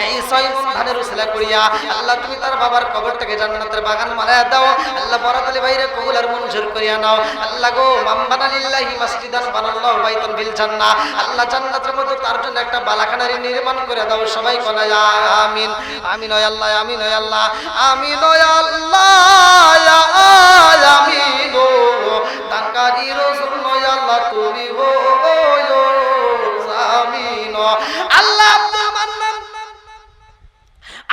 এই 6 মন ধানের উসিলা করিয়া আল্লাহ তুমি তার বাবার কবর থেকে জান্নাতের বাগান বানায়া দাও। আল্লাহ বরাত আলী ভাইরে কবুল আর মঞ্জুর করিয়া নাও। আল্লাহ গো মামবানা লিল্লাহি মাসজিদান বানাল্লাহু বাইতান ফিল জান্নাহ। আল্লাহ জান্নাতের মধ্যে তার জন্য একটা বালাখানারি নির্মাণ করে দাও। সবাই কোনা আমিন। আমিন ওয়া আল্লাহ, আমিন ওয়া আল্লাহ, আমিন ওয়া আল্লাহ, আমিন গো দানকারী রাসূল ওয়া আল্লাহ তুমি গো আমিন। আল্লাহ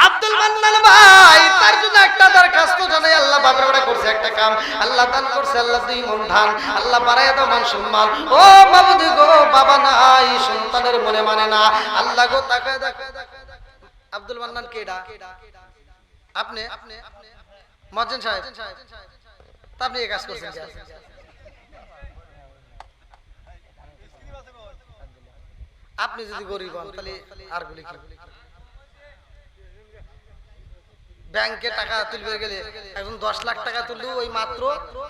আব্দুল মান্নান ভাই তার জন্য একটা দরখাস্ত জানাই আল্লাহ বাবার ওটা করছে একটা কাম। আল্লাহ দান করছে আল্লাহ 2 মন ধান। আল্লাহ বাড়াইয়া দাও মান সম্মান। ও মাবুদ গো বাবা নাই সন্তানের মনে মানে না। আল্লাহ গো তাকায় দেখো আব্দুল মান্নান কেডা? আপনি মজ্জেন সাহেব তা আপনি এই কাজ করছেন কি? আপনি যদি গরিব হন তাহলে আর গুলি কি? ব্যাংকে টাকা তুলবে গেলে এখন 10 লাখ টাকা তুললেও ওই মাত্র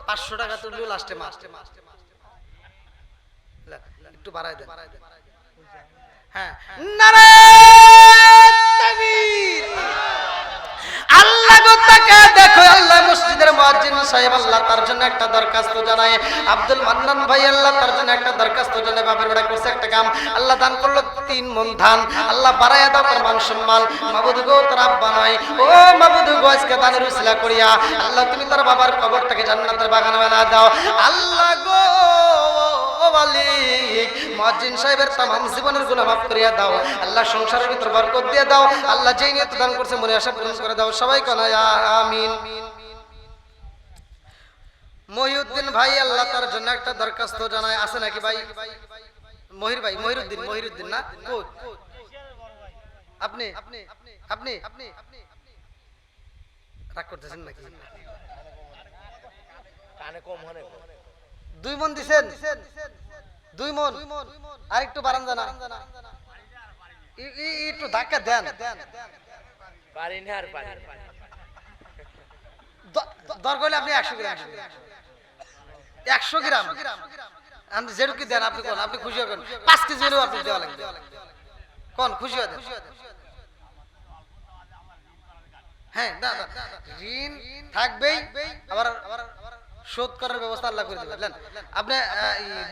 500 টাকা তুললেও লাস্টে মাস একটু বাড়াই দেন। হ্যাঁ নারায়ে তাকবীর। আল্লাহ গো তাকে দেখো আল্লাহ মসজিদের মুয়াজ্জিন সাহেব আল্লাহ তার জন্য একটা দরখাস্ত জানায়। আব্দুল মান্নান ভাই আল্লাহ তার জন্য একটা দরখাস্ত জানায় বাবার ওটা করছে একটা কাম। আল্লাহ দান করলো 3 মন ধান। আল্লাহ বাড়াইয়া দাও তার মান সম্মান। মাবুদ গো তার আব্বা নাই। ও মাবুদ গো আজকে দানের উসিলা করিয়া আল্লাহ তুমি তার বাবার কবরটাকে জান্নাতের বাগান বানায় দাও। আল্লাহ গো মালিক মুয়াজ্জিন সাহেবের तमाम জীবনের গুনাহ মাফ করিয়া দাও। আল্লাহ সংসারের ভিতর বরকত দিয়ে দাও। আল্লাহ যেই নিয়ত দান করছে মনে আশা পূরণ করে দাও। সবাই কোনা আমিন। মহিউদ্দিন ভাই আল্লাহ তার জন্য একটা দরখাস্ত জানায়। আছে নাকি ভাই? মহির ভাই মহিরুদ্দিন না কই আপনি রাগ করতেছেন নাকি? কানে কম হনে 2 মন দিবেন 2 মন আর একটু বাড়ান জানা একটু ধাক্কা দেন। পারি না আর পারি দরকার হলে আপনি 100 গ্রাম 100 গ্রাম আপনি যেটুকু দেন আপনি কোন আপনি খুশি হবেন। 5 কেজি হলেও আপনি দেওয়া লাগবে। কোন খুশি হবেন? হ্যাঁ ঋণ থাকবেই, আবার শোধ করার ব্যবস্থা আল্লাহ করে দিবেন। আপনি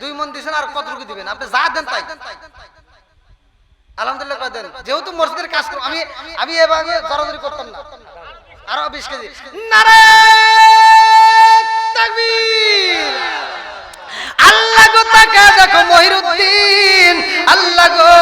2 মণ দিবেন, আর কতটুকু দিবেন? আপনি যা দেন তাই আলহামদুলিল্লাহ করে দেন। যেহেতু মসজিদের কাজ করব, আমি এভাবে জড়াজড়ি করতাম না। আরো 20 কেজি। নারায়ে তাকবীর। আল্লাহ গো তাকা দেখো মহিরুদ্দিন, আল্লাহ গো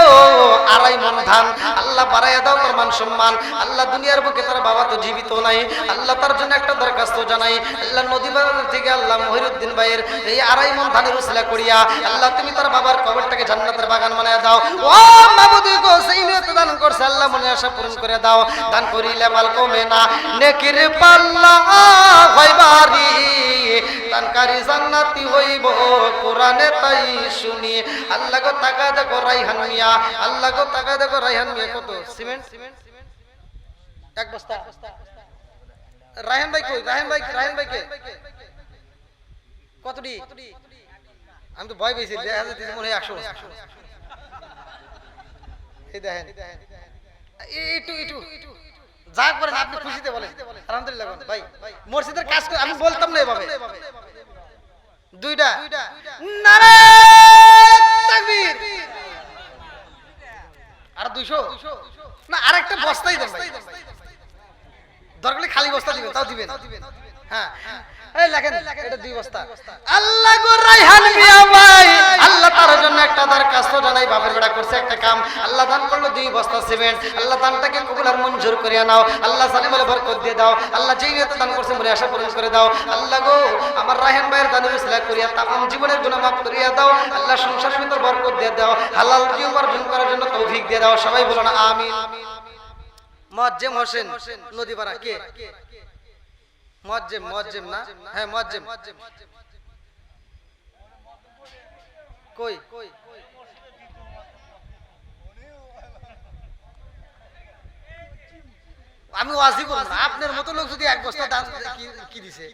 2.5 মণ ধান আল্লাহ বাড়াইয়া দাও তার মান সম্মান। আল্লাহ দুনিয়ার বুকে তার বাবা তো জীবিত নাই, আল্লাহ তার জন্য একটা দরখাস্ত জানাই। আল্লাহ নদী বাজার থেকে আল্লাহ মহিরুদ্দিন ভাইয়ের এই 2.5 মণ ধানের উসিলা করিয়া আল্লাহ তুমি তার বাবার কবরটাকে জান্নাতের বাগান বানায়া দাও। ও মাবুদি গো, সেই নিয়তে দান করছে আল্লাহ মনে আশা পূরণ করে দাও। দান করিলে মাল কমে না, নেকির পাল্লা হয় ভারী, দানকারী জান্নাতি হইব কোরআনে তাই শুনি। আল্লাহ গো তাকা দেখো রাইহান মিয়া, আল্লাহ গো তাকা দেখো রাইহান মিয়া কত সিমেন্ট? 1 বস্তা। রায়হান ভাই কই? রায়হান ভাই কে? কতটি? আমি তো ভয় পেয়েছি, দেখা যাচ্ছে মনে হয় 100 বস্তা। এই দেখেন একটু যা করেন আপনি খুশিতে বলেন আলহামদুলিল্লাহ ভাই। মসজিদের কাজ করে আমি বলতাম না এভাবে। 2টা। নারায়ে তাকবীর। আর 200 না, আরেকটা বস্তাই দেন ভাই, দরকার খালি বস্তা দিবেন, তাও দিবেন। হ্যাঁ এই লেখেন এটা 2 বস্তা। আল্লাহ গো রায়হান মিয়া ভাই, আল্লাহ তার জন্য একটা দরখাস্ত জানাই। বাপের বেটা করছে একটা কাম, আল্লাহ দান করলো 2 বস্তা সিমেন্ট। আল্লাহ দানটাকে কবুল আর মঞ্জুর করিয়া নাও। আল্লাহ জালিম বলে বরকত দিয়ে দাও। আল্লাহ যেই নিয়তে দান করছে মনে আশা পূরণ করে দাও। আল্লাহ গো আমার রায়হান ভাইয়ের দানের উসিলা করিয়া তামাম জীবনের গুনাহ মাফ করিয়া দাও। আল্লাহ সংসার ভিতর বরকত দিয়ে দাও, হালাল রিজিক অর্জন করার জন্য তৌফিক দিয়ে দাও। সবাই বলো না আমিন। মুয়াজ্জেম হোসেন নদীপাড়া কে? মুয়াজ্জেম না? হ্যাঁ মুয়াজ্জেম। কই? আমি ওয়াজি করব না, আপনার মতো লোক যদি 1 বস্তা দান কি দিছে?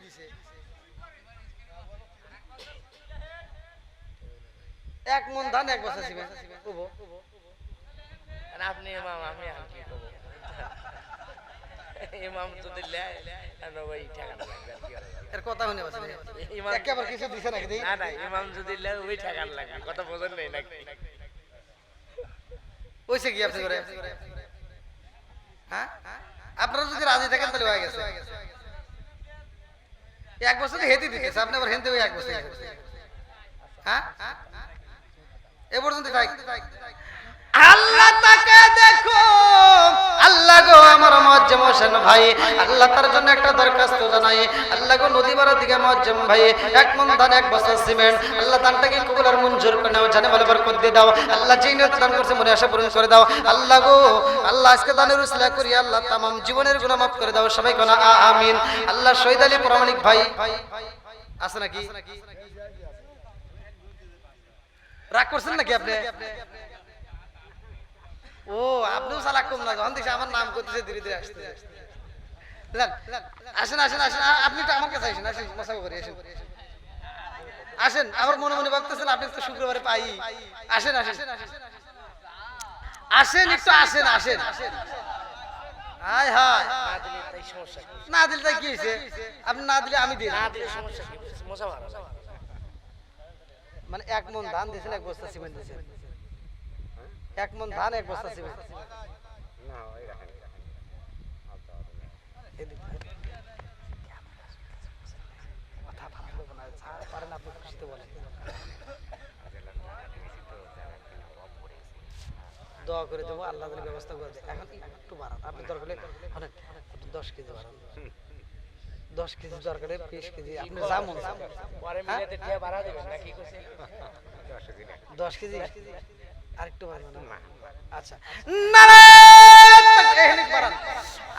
1 মণ ধান 1 বস্তা সিমেন্ট ওবো। আপনি ইমাম, আমি আর কি করব? ইমাম তো দিলে আর ওই টাকা লাগবে আর কি হবে? এর কথা শুনে বসে ইমাম একেবারে কিছু দিছে নাকি দেই? না ইমাম যদি দিলে ওই টাকা লাগবে, কথা বোঝেন নাই নাকি? ওইছে কি আপনি করে? হ্যাঁ আপনারা যদি রাজি থাকেন তাহলে হয়ে গেছে। 1 বছর হেঁটে দিতেছে, আপনি আবার হেঁটে 1 বছর। হ্যাঁ এ পর্যন্ত থাক। আল্লাহ তাকে দেখো, আল্লাহ গো আমার মুয়াজ্জেম হোসেন ভাই, আল্লাহ তার জন্য একটা দরখাস্ত জানাই। আল্লাহ গো নদীপাড়া দিকে মুয়াজ্জেম ভাই 1 মণ ধান 1 বস্তা সিমেন্ট, আল্লাহ দানটাকে কবুল আর মঞ্জুর করে নাও, জানে বলে বরকত দিয়ে দাও। আল্লাহ যেই নিয়তে দান করছে মনে আশা পূরণ করে দাও। আল্লাহ গো আল্লাহ আজকে দানের উসিলা করি আল্লাহ তামাম জীবনের গুনাহ মাফ করে দাও। সবাই কোনা আমিন। আল্লাহ শহীদ আলী প্রামাণিক ভাই আছে নাকি? রাগ করছেন নাকি আপনি? ও আপনিও চালাক কম না, যখন দেখছি আমার নাম করতেছে ধীরে ধীরে আসতে। আসেন আপনি তো আমার কাছে আসেন, আসেন মশা করে আসেন। আমার মনে মনে ভাবতেছেন আপনি তো শুক্রবারে পাই। আসেন একটু আসেন। হায় হায়, না দিলে তাই কি হয়েছে? আপনি না দিলে আমি দিই, না দিলে সমস্যা কি? মশা মারা মানে 1 মণ ধান দিয়েছেন 1 বস্তা সিমেন্ট দিয়েছেন। 1 মণ ধান 1 বস্তা সিমেন্ট। না ওই রাখেন। কথা ভালো না, ছাড় পারেন আপনি খুশিতে বলেন। দোয়া করে দেবো, আল্লাহ তাআলা ব্যবস্থা করে দেয়। এখন একটু বাড়ান, আপনি দরকার হলে 10 কেজি বাড়ান, 10 কেজি দরকার হলে 20 কেজি, আপনি যা মন চায়। পরে মিলাতে টিয়া বাড়া দেবেন নাকি কইছে? 10 কেজি আরেকটু বাড়ান না? আচ্ছা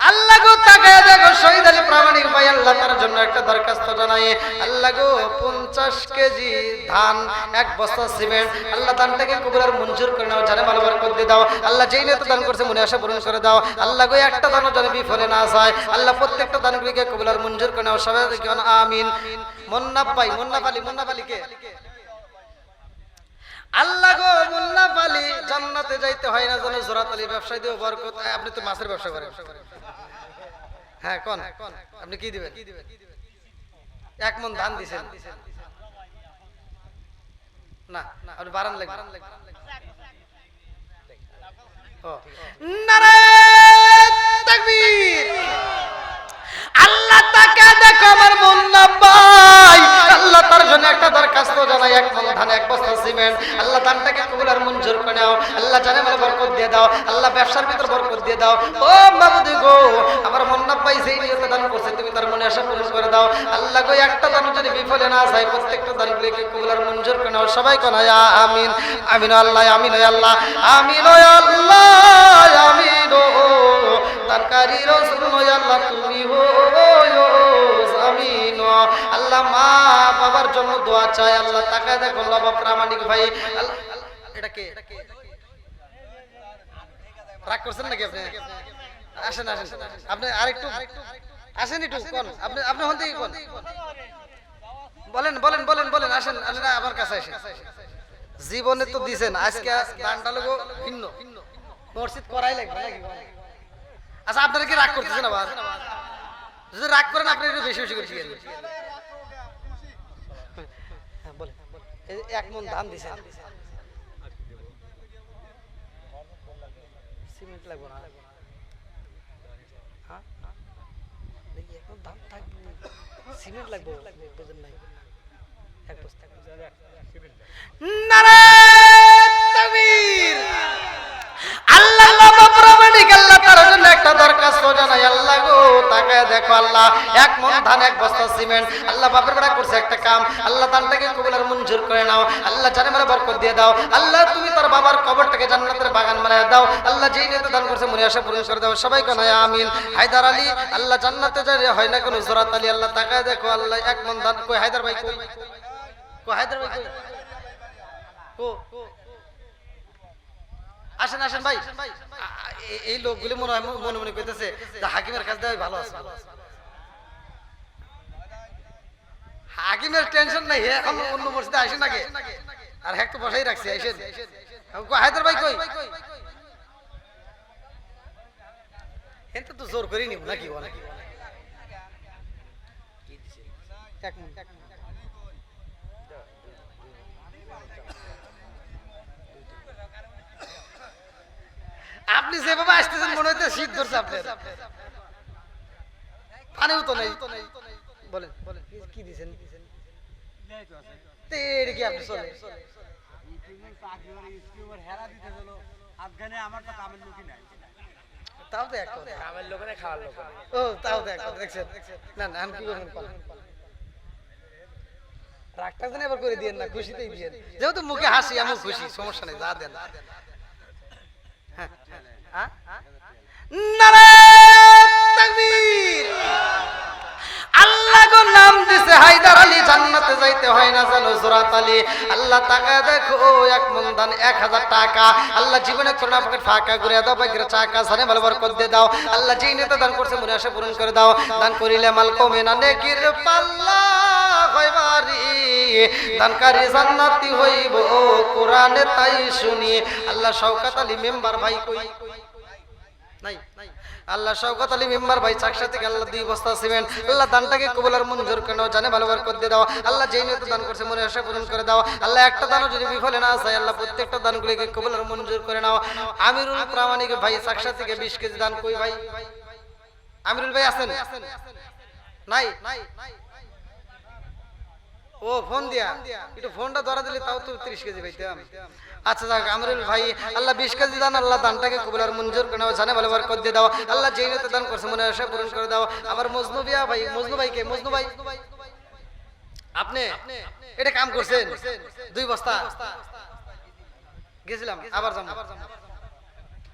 আল্লাহ গো তাকায় দেখো শহীদ আলী প্রামাণিক ভাই, আল্লাহ তার জন্য একটা দরখাস্ত জানাই। আল্লাহ গো 50 কেজি ধান 1 বস্তা সিমেন্ট, আল্লাহ দানটাকে কবুল আর মঞ্জুর করে নাও, জানে ভালো বরকত দিয়ে দাও। আল্লাহ যেই নিয়তে দান করছে মনে আশা পূরণ করে দাও। আল্লাহ গো একটা দানও যেন বিফলে না যায়। আল্লাহ প্রত্যেকটা দানগুলিকে কবুল আর মঞ্জুর করে নাও। সবাই কেন আমিন। মুন্নাফ আলী কে? আল্লাহ গো মুন্নাফ আলী জান্নাতে যাইতে হয় না যেন জোরাত আলী ব্যবসায় দিও বরকত। আপনি তো মাছের ব্যবসা করেন, হ্যাঁ কোন আপনি কি দিবেন? 1 মণ ধান দিছেন না, আপনি বাড়ান লাগবে। ও নারায়ে তাকবীর। আল্লাহ তাকে দেখো আমার মুন্না ভাই, আল্লাহ তার জন্য একটা দরখাস্ত জানাই, 1 মণ ধান 1 বস্তা সিমেন্ট। আল্লাহ দানটাকে কবুল আর মঞ্জুর করে নাও। আল্লাহ জানে মানে বরকত দিয়ে দাও। আল্লাহ ব্যবসার ভিতর বরকত দিয়ে দাও। ও মাবুদ গো, আমার মুন্না ভাই যেই নিয়তে দান করছে তুমি তার মনে আশা পূরণ করে দাও। আল্লাহ গো, একটা দান যদি বিফলে না যায়, প্রত্যেকটা দানগুলোকে কবুল আর মঞ্জুর করে নাও। সবাই কোন আমিন। আমিন আল্লাহ, আমিন আল্লাহ, আমিন আল্লাহ, আমিন। দানকারী রাসূল আল্লাহ তুমি হো আমিন। আল্লাহ মা বাবার জন্য দোয়া চাই। আল্লাহ তাকায় দেখো বাবা প্রামাণিক ভাই। এটা কে রাগ করছেন নাকি আপনি? আসেন আসেন, আপনি আরেকটু আসেন, একটু কোন আপনি আপনি হন থেকে কোন বলেন বলেন বলেন বলেন, আসেন আপনারা আমার কাছে আসেন। জীবনে তো দিছেন, আজকে দানটা লোক ভিন্ন মসজিদ করাই লাগবে নাকি? আচ্ছা আপনারা কি রাগ করতেছেন? আবার যদি রাগ করেন আপনি একটু বেশি বেশি করে শিখেন। বলেন 1 মণ ধান দিছেন, সিমেন্ট লাগবে না? হ্যাঁ দেখি 1 মণ ধান থাকবে, সিমেন্ট লাগবে, বুঝেন নাই? 1 বস্তা নারায়ে তাকবীর। আল্লাহ প্রামাণিক আল্লাহ তার জন্য একটা দরখাস্ত জানাই। আল্লাহ গো তাকায় দেখো আল্লাহ, 1 মণ ধান 1 বস্তা সিমেন্ট। আল্লাহ বাপের বেড়া করছে একটা কাম, আল্লাহ দানটাকে কবুল আর মঞ্জুর করে নাও। আল্লাহ জানে মানে বরকত দিয়ে দাও। আল্লাহ তুমি তার বাবার কবরটাকে জান্নাতের বাগান বানায় দাও। আল্লাহ যেই নিয়তে দান করছে মনে আশা পূরণ করে দাও। সবাই কোন আমিন। হায়দার আলী আল্লাহ জান্নাতে যায় হয় না কোন জোরাত আলী, আল্লাহ তাকায় দেখো আল্লাহ 1 মণ ধান। কই হায়দার ভাই? কই হায়দার ভাই? কই আসেন আসেন ভাই। এই লোকগুলি মনে হয় মনে মনে কইতেছে যে হাকিমের কাছে দেওয়াই ভালো আছে। হাকিমের টেনশন নাই, হে এখন অন্য মসজিদে আসেন আগে, আর হ্যাঁ তো বসাই রাখছি। আসেন হায়দার ভাই কই? এতে তো জোর করেই নিব নাকি বলে? আপনি যেভাবে আসতেছেন মনে হইতে শীত ধরছে আপনার, পানিও তো নেই। বলেন কি দিছেন? তেড়ে কি আপনি চলে তাও তো এক কথা, কামের লোক না খাওয়ার লোক না। ও তাও তো এক কথা দেখছেন। না না আমি কি করবেন রাগটা যেন এবার করে দিয়েন না, খুশিতেই দিয়েন। যেহেতু মুখে হাসি আমি খুশি, সমস্যা নেই, যা দেন। নারায়ে তাকবীর। আল্লাহ গো নাম দিছে হায়দার আলী, জান্নাতে যাইতে হয় না জানো জোরাত আলী। আল্লাহ তাকায় দেখো 1 মণ ধান 1000 টাকা। আল্লাহ জীবনে করোনা পকেট ফাঁকা করে দাও, বাইরে টাকা জানে ভালো বরকত দিয়ে দাও। আল্লাহ যেই নিয়তে দান করছে মনে আশা পূরণ করে দাও। দান করিলে মাল কমে না, নেকির পাল্লা হয় ভারী, দানকারী জান্নাতি হইব কোরআনে তাই শুনি। আল্লাহ শওকত আলী মেম্বার ভাই কই নাই? আল্লাহ শওকত আলী মেম্বার ভাই চাকসা থেকে আল্লাহ 2 বস্তা সিমেন্ট। আল্লাহ দানটাকে কবুল আর মঞ্জুর করে নাও, জানে ভালো বরকত দিয়ে দাও। আল্লাহ যেই নিয়তে দান করছে মনে আশা পূরণ করে দাও। আল্লাহ একটা দানও যদি বিফলে না যায়, আল্লাহ প্রত্যেকটা দানগুলিকে কবুল আর মঞ্জুর করে নাও। আমিরুল প্রামাণিক ভাই চাকসা থেকে 20 কেজি দান। কই ভাই? আমিরুল ভাই আছেন? নাই? ও ফোন দিয়া একটু ফোনটা ধরা দিলে তাও তো 30 কেজি পাইতাম। আচ্ছা যাক আমিরুল ভাই আল্লাহ 20 কেজি দান। আল্লাহ দানটাকে কবুল আর মঞ্জুর করে নাও, জানে ভালো বরকত দিয়ে দাও। আল্লাহ যেই নিয়তে দান করছে মনে আশা পূরণ করে দাও। আমার মজনু বিয়া ভাই, মজনু ভাই কে? মজনু ভাই আপনি এটা কাম করছেন 2 বস্তা গেছিলাম, আবার যাম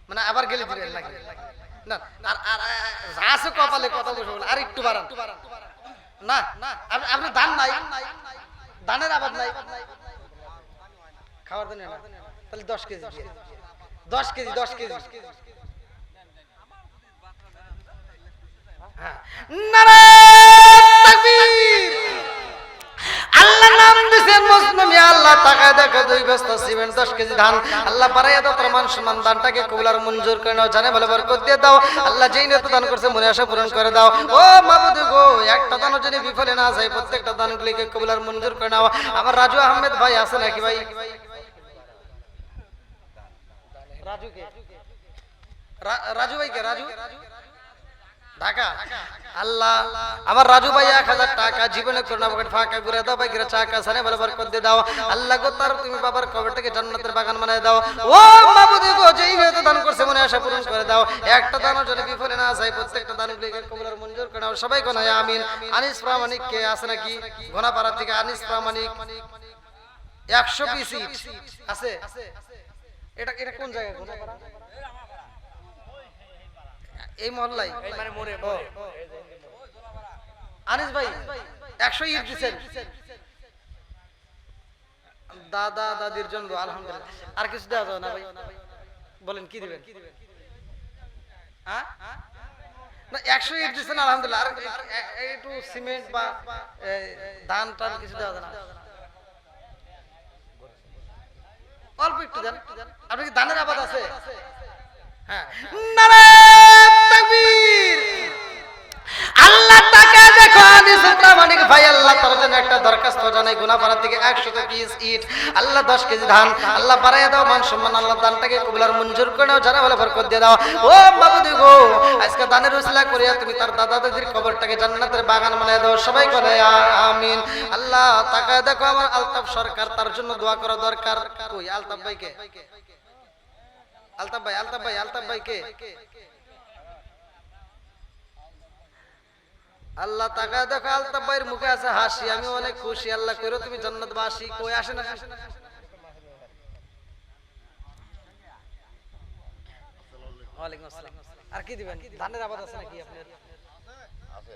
মানে আবার গেলে দিলেন নাকি? না আর যা আছে কপালে কথা বসে বলে আর একটু বাড়ান না। আপনি দান নাই, দানের আবাদ নাই, খাওয়ার দানে না, তাহলে 10 কেজি দিয়ে 10 কেজি। নারায়ে তাকবীর। আল্লাহ নাম দিয়েছেন মজনু মিয়া। আল্লাহ তাকায় দেখো 2 বস্তা সিমেন্ট 10 কেজি ধান। আল্লাহ বাড়াইয়া দাও তোর মান সম্মান, দানটাকে কবুল আর মঞ্জুর করে নাও, জানে ভালো বরকত দিয়ে দাও। আল্লাহ যেই নিয়ত দান করছে মনে আশা পূরণ করে দাও। ও মাবুদ গো, একটা দানও যেন বিফলে না যায়, প্রত্যেকটা দানগুলিকে কবুল আর মঞ্জুর করে নাও। আমার রাজু আহমেদ ভাই আছে নাকি ভাই? রাজুকে রাজু ভাই কে? রাজু ঢাকা। আল্লাহ আমার রাজু ভাই 1000 টাকা জীবনে করোনা পকেট ফাঁকা করে দাও, ভাই গিরা চাকা সানে ভালো বরকত দিয়ে দাও। আল্লাহ গো তার তুমি বাবার কবরটাকে জান্নাতের বাগান বানায় দাও। ও মাবুদ গো, যেই নিয়ত দান করছে মনে আশা পূরণ করে দাও। একটা দানও যদি বিফলে না যায়, প্রত্যেকটা দানগুলিকে কবুল আর মঞ্জুর করে নাও। সবাই কোন আমিন। আনিস প্রামাণিক কে আছে নাকি? ঘোনাপাড়া থেকে আনিস প্রামাণিক 100 পিস আছে। এটা এটা কোন জায়গা? ঘোনাপাড়া এই মহল্লাই মানে মোরে আনিস ভাই 100 ইট দিচ্ছেন দাদা দাদির জন্য। আলহামদুলিল্লাহ। আর কিছু দেওয়া যাবে না ভাই? বলেন কি দিবেন? হ্যাঁ না 100 ইট দিচ্ছেন আলহামদুলিল্লাহ। আর একটু সিমেন্ট বা ধান টান কিছু দেওয়া যাবে না? অল্প একটু দেন। আপনি কি ধানের আবাদ আছে? হ্যাঁ। নারায়ে তাকবীর। আল্লাহ তাকে দেখো আনিস প্রামাণিক ভাই, আল্লাহ তার জন্য একটা দরখাস্ত জানাই। গুনাপাড়া থেকে 100 পিস ইট, আল্লাহ 10 কেজি ধান, আল্লাহ বাড়াইয়া দাও মান সম্মান, আল্লাহ দানটাকে কবুল আর মঞ্জুর করে নাও, জানা বলে বরকত দিয়ে দাও। ও মাবুদ গো, আজকে দানের উসিলা করিয়া তুমি তার দাদা দাদির কবরটাকে জান্নাতের বাগান বানায় দাও। সবাই বলে আমিন। আল্লাহ তাকায় দেখো আমার আলতাফ সরকার, তার জন্য দোয়া করা দরকার। কই আলতাফ ভাই কে? আলতাফ ভাই, আলতাফ ভাই, আলতাফ ভাই কে? আল্লাহ তাকায় দেখো আলতাফ ভাইয়ের মুখে আছে হাসি, আমি অনেক খুশি। আল্লাহ কইরো তুমি জান্নাতবাসী। কই আসেন না? ওয়ালাইকুম আসসালাম। আর কি দিবেন? ধানের আবাদ আছে নাকি আপনার? আছে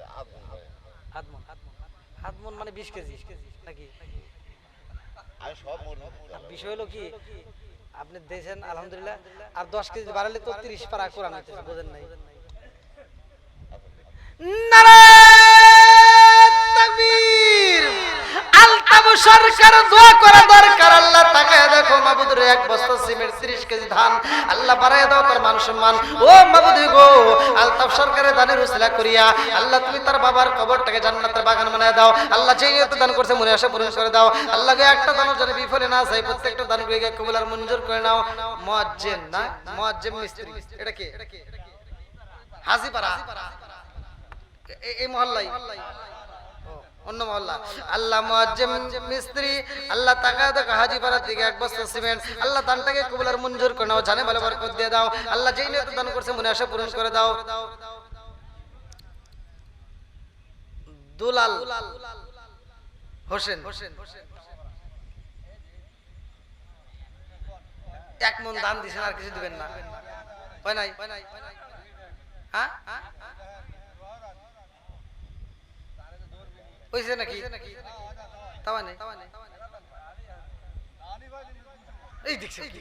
আদমন। আদমন মানে 20 কেজি নাকি? আমি সব মন। বিষয় হলো কি আপনি দিয়েছেন আলহামদুলিল্লাহ, আর 10 কেজি বাড়ালে তো 30 পারা কোরআন হইতেছে, বুঝেন নাই? নারায়ে তাকবীর। আলতাফ সরকার দোয়া করা দরকার। আল্লাহ তাকায় দেখো মাবুদ রে 1 বস্তা সিমেন্ট 30 কেজি ধান, আল্লাহ বাড়ায় দাও তার মান সম্মান। ও মাবুদ গো, আলতাফ সরকারের দানের উসিলা করিয়া আল্লাহ তুমি তার বাবার কবরটাকে জান্নাতের বাগান বানায় দাও। আল্লাহ যেই নিয়ত দান করছে মনে আশা পূরণ করে দাও। আল্লাহ গো একটা দানও যেন বিফলে না যায়, প্রত্যেকটা দানগুলিকে কবুল আর মঞ্জুর করে নাও। মুয়াজ্জিন না মুয়াজ্জিম মিস্ত্রি, এটা কি? হাজীপাড়া এই মহল্লাই অন্য মহল্লা। আল্লাহ মুয়াজ্জিম মিস্ত্রি, আল্লাহ তাকায় দেখো হাজীপাড়া থেকে 1 বস্তা সিমেন্ট, আল্লাহ দানটাকে কবুল আর মঞ্জুর করে নাও, জানে ভালো বরকত দিয়ে দাও। আল্লাহ যেই নিয়ত দান করছে মনে আশা পূরণ করে দাও। দুলাল হোসেন 1 মণ দান দিছেন, আর কিছু দিবেন না? হয় নাই? হ্যাঁ হইছে নাকি? তাওয়া নেই। এই দেখছেন কি?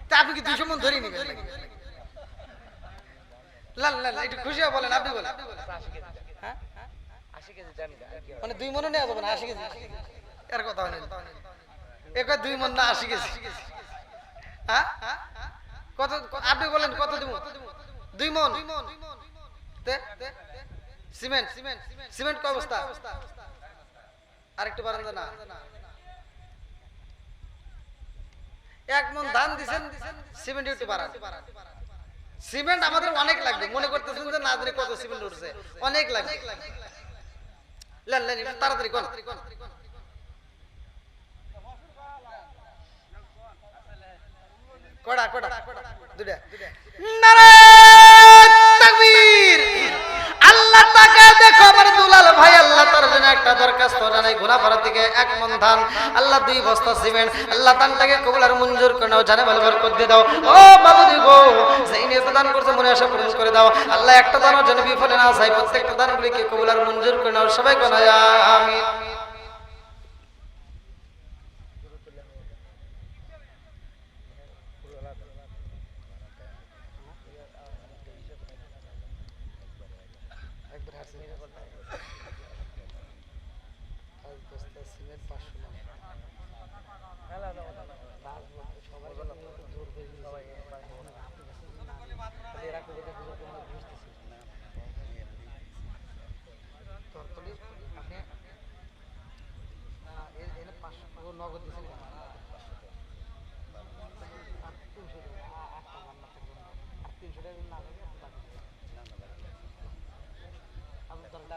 তা আপনি কি 200 মণ ধরে নিবেন নাকি? লাল লাল একটু খুশি হয়ে বলেন, আপনি বলেন। হ্যাঁ 80 কেজি দেন মানে 2 মণও নেওয়া যাবে না? 80 কেজি এর কথা বলেন। একবার 2 মণ না 80 কেজি? হ্যাঁ কত? আপনি বলেন কত দেব? 2 মণ সিমেন্ট। সিমেন্ট কয় বস্তা? আরেকটু বাড়ান না। 1 মণ ধান দিছেন, সিমেন্ট একটু বাড়ান। সিমেন্ট আমাদের অনেক লাগবে, মনে করতেছেন যে না জানি কত সিমেন্ট উঠছে, অনেক লাগবে। লেন লেন তাড়াতাড়ি কোন। কোড়া কোড়া দুইটা। নারায়ে তাকবীর। আল্লাহ তাকায় দেখো আমার দুলাল ভাই, আল্লাহ তার জন্য একটা দরখাস্ত জানাই। ঘোড়াপাড়া থেকে 1 মণ ধান, আল্লাহ 2 বস্তা সিমেন্ট, আল্লাহ দানটাকে কবুল আর মঞ্জুর করে নাও, জানে ভালো বরকত দিয়ে দাও। ও মাবুদ গো, যেই নিয়ত দান করছে মনে আশা পূরণ করে দাও। আল্লাহ একটা দানও যেন বিফলে না যায়, প্রত্যেকটা দানগুলিকে কবুল আর মঞ্জুর করে নাও। সবাই কোন আমিন। একবার হাসি 5 বস্তা সিমেন্ট 500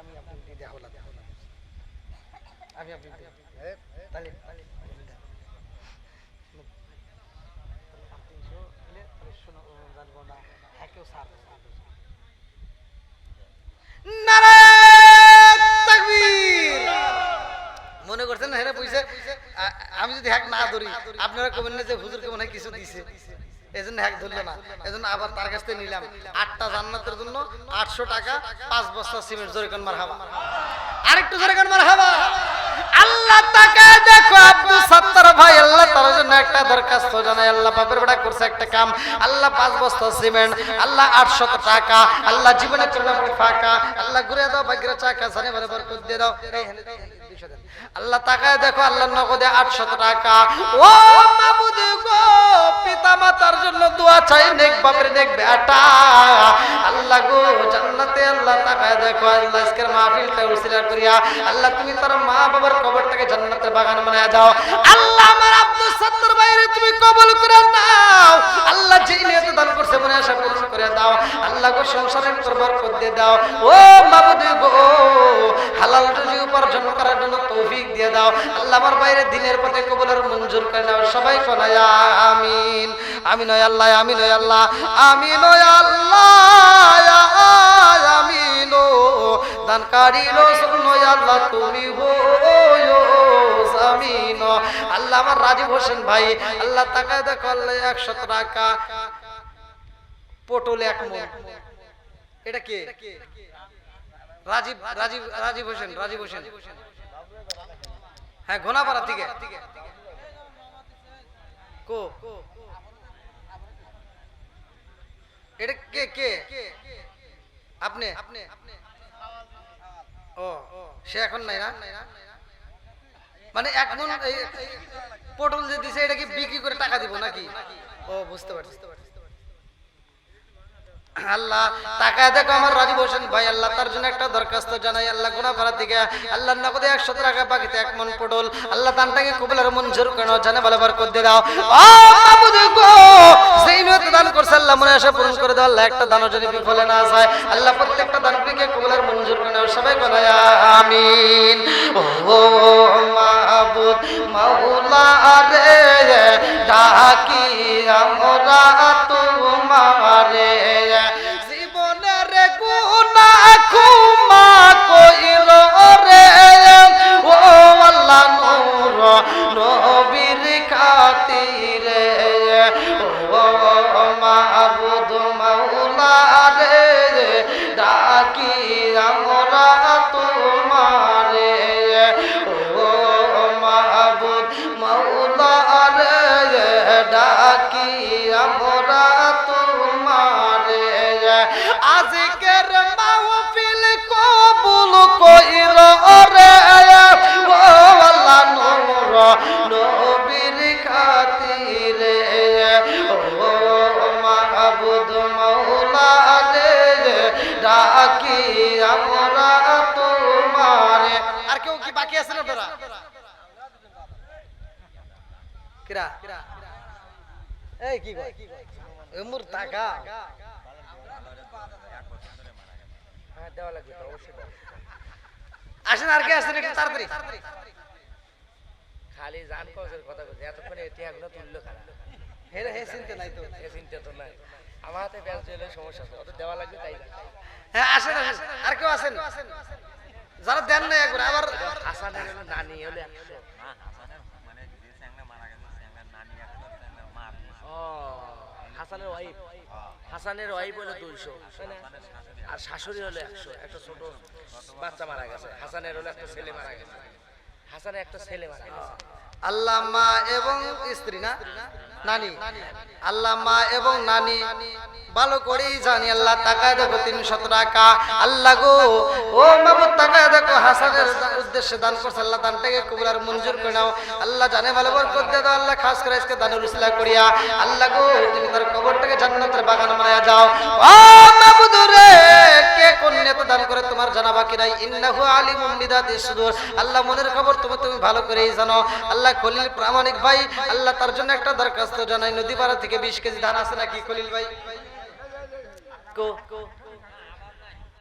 আমি আপনি দেখো না আমি আপনি তাহলে মনে করছেন না হেরা পয়সা আমি যদি হ্যাক না ধরি আপনারা কবেন না যে হুজুরকে মনে হয় কিছু দিছে এই জন্য হ্যাক ধরলো না এই জন্য আবার তার কাছ থেকে নিলাম 8টা জান্নাতের জন্য 800 টাকা 5 বস্তা সিমেন্ট জোরে কোন মারহাবা আরেকটু জোরে কোন মারহাবা আল্লাহ তাকে দেখো আব্দুল সত্তার ভাই আল্লাহ তার জন্য একটা দরখাস্ত জানাই আল্লাহ বাপের বেটা করছে একটা কাম আল্লাহ 5 বস্তা সিমেন্ট আল্লাহ 800 টাকা আল্লাহ জীবনে চললাম ফাঁকা আল্লাহ ঘুরে দাও ভাগ্যের চাকা জানে বলে বরকত দিয়ে দাও আল্লাহ তাকায় দেখো আল্লাহর নগদে 800 টাকা ও মাবুদ গো পিতা মাতার জন্য দোয়া চাই নেক বাপের নেক বেটা আল্লাহ গো জান্নাতে আল্লাহ তাকায় দেখো আল্লাহ আজকের মাহফিলটা উসিলা করিয়া আল্লাহ তুমি তার মা বাবার কবরটাকে জান্নাতের বাগান বানায়া দাও আল্লাহ আমার আব্দুল সত্তার ভাইরে তুমি কবুল করে নাও আল্লাহ যেই নিয়তে দান করছে মনে আশা পূরণ করে দাও আল্লাহ গো সংসারের ভিতর বরকত দিয়ে দাও ও মাবুদ গো হালাল রুজি উপার্জন করার জন্য তৌফিক দিয়ে দাও আল্লাহ আমার বাইরে দিনের পথে কবুলের মঞ্জুর করে নাও সবাই কোনায় আমিন আমিন ওয়া আল্লাহ আমিন ওয়া আল্লাহ আমিন ওয়া আল্লাহ আমিন ও দানকারী রসুল ওয়া আল্লাহ তুমি হো আমিন আল্লাহ আমার রাজীব হোসেন ভাই আল্লাহ তাকায় দেখো আল্লাহ 100 টাকা পটল 1 মণ এটা কে রাজীব হোসেন হ্যাঁ ঘোনাপাড়া থেকে কো এটা কে আপনি ও সে এখন নাই না মানে 1 মণ পটল যে দিছে এটা কি বিক্রি করে টাকা দিব নাকি ও বুঝতে পারছি আল্লাহ তাকায় দেখো আমার রাজীব হোসেন ভাই আল্লাহ তার জন্য একটা দরখাস্ত জানাই আল্লাহ গুনাহগার থেকে আল্লাহ নগদে 100 টাকা বাকিতে 1 মণ পটল আল্লাহ দানটাকে কবুল আর মঞ্জুর করো জানে ভালো বরকত দিয়ে দাও ও মাবুদ গো যেই নিয়তে দান করছে আল্লাহ মনে আশা পূরণ করে দাও আল্লাহ একটা দানও যদি বিফলে না যায় আল্লাহ প্রত্যেকটা দানকে কবুল আর মঞ্জুর করে নাও সবাই বলো আমিন ও মাবুদ মাওলা রে ডাকি আমরা তোমারে জীবনের গুনাহ ক্ষমা কইর রে ও আল্লাহ নূর নবীর খাতিরে ও মাবুদ মাওলা রে ডাকি আমরা তোমারে ও মাবুদ মাওলা রে ডাকি আমরা তোমারে আজকের মাহফিল কবুল কইর রে ও আল্লাহ নূর নবীর খাতিরে ও মাবুদ মাওলা রে ডাকি আমরা তোমারে আর কেউ কি বাকি আছেন আপনারা কিরা এই কি কয় এমুর টাকা হ্যাঁ দেওয়া লাগবে তো অবশ্যই আসেন আর কে আসেন একটু তাড়াতাড়ি খালি জান কজের কথা কইছে এতক্ষণে ইতিহাসগুলো তুললো খারাপ হে চিন্তা নাই তো এ চিন্তা তো নাই আমার হাতে ব্যাস দিলে সমস্যা আছে অত দেওয়া লাগবে তাই না হ্যাঁ আসেন আর কেউ আসেন যারা দেন না একবার আবার হাসানের হলো নানি হলো 100 ও হাসানের ওয়াইফ হলো 200 আর শাশুড়ি হলো 100 একটা ছোট বাচ্চা মারা গেছে হাসানের হলো একটা ছেলে মারা গেছে হাসানের একটা ছেলে মারা গেছে আল্লাহ মা এবং স্ত্রী না নানি আল্লাহ মা এবং নানি ভালো করেই জানি আল্লাহ তাকায় দেখো 300 টাকা আল্লাহ গো ও মাবুদ তাকায় দেখো হাসানের উদ্দেশ্যে দান করছে আল্লাহ দানটাকে কবুল আর মঞ্জুর করে নাও আল্লাহ জানে ভালো বরকত দিয়ে দাও আল্লাহ খাস করে আজকে দানের উসিলা করিয়া আল্লাহ গো তুমি তার কবরটাকে জান্নাতের বাগান বানায়া যাও ও মাবুদ রে কে কোন নিয়তে দান করে তোমার জানা বাকি নাই ইন্নাহু আলিমুম বিদাতিস সুদূর আল্লাহ মনের খবর তুমি ভালো করেই জানো আল্লাহ খলিল প্রামাণিক ভাই আল্লাহ তার জন্য একটা দরখাস্ত জানাই নদীপাড়া থেকে 20 কেজি ধান আছে নাকি খলিল ভাই কো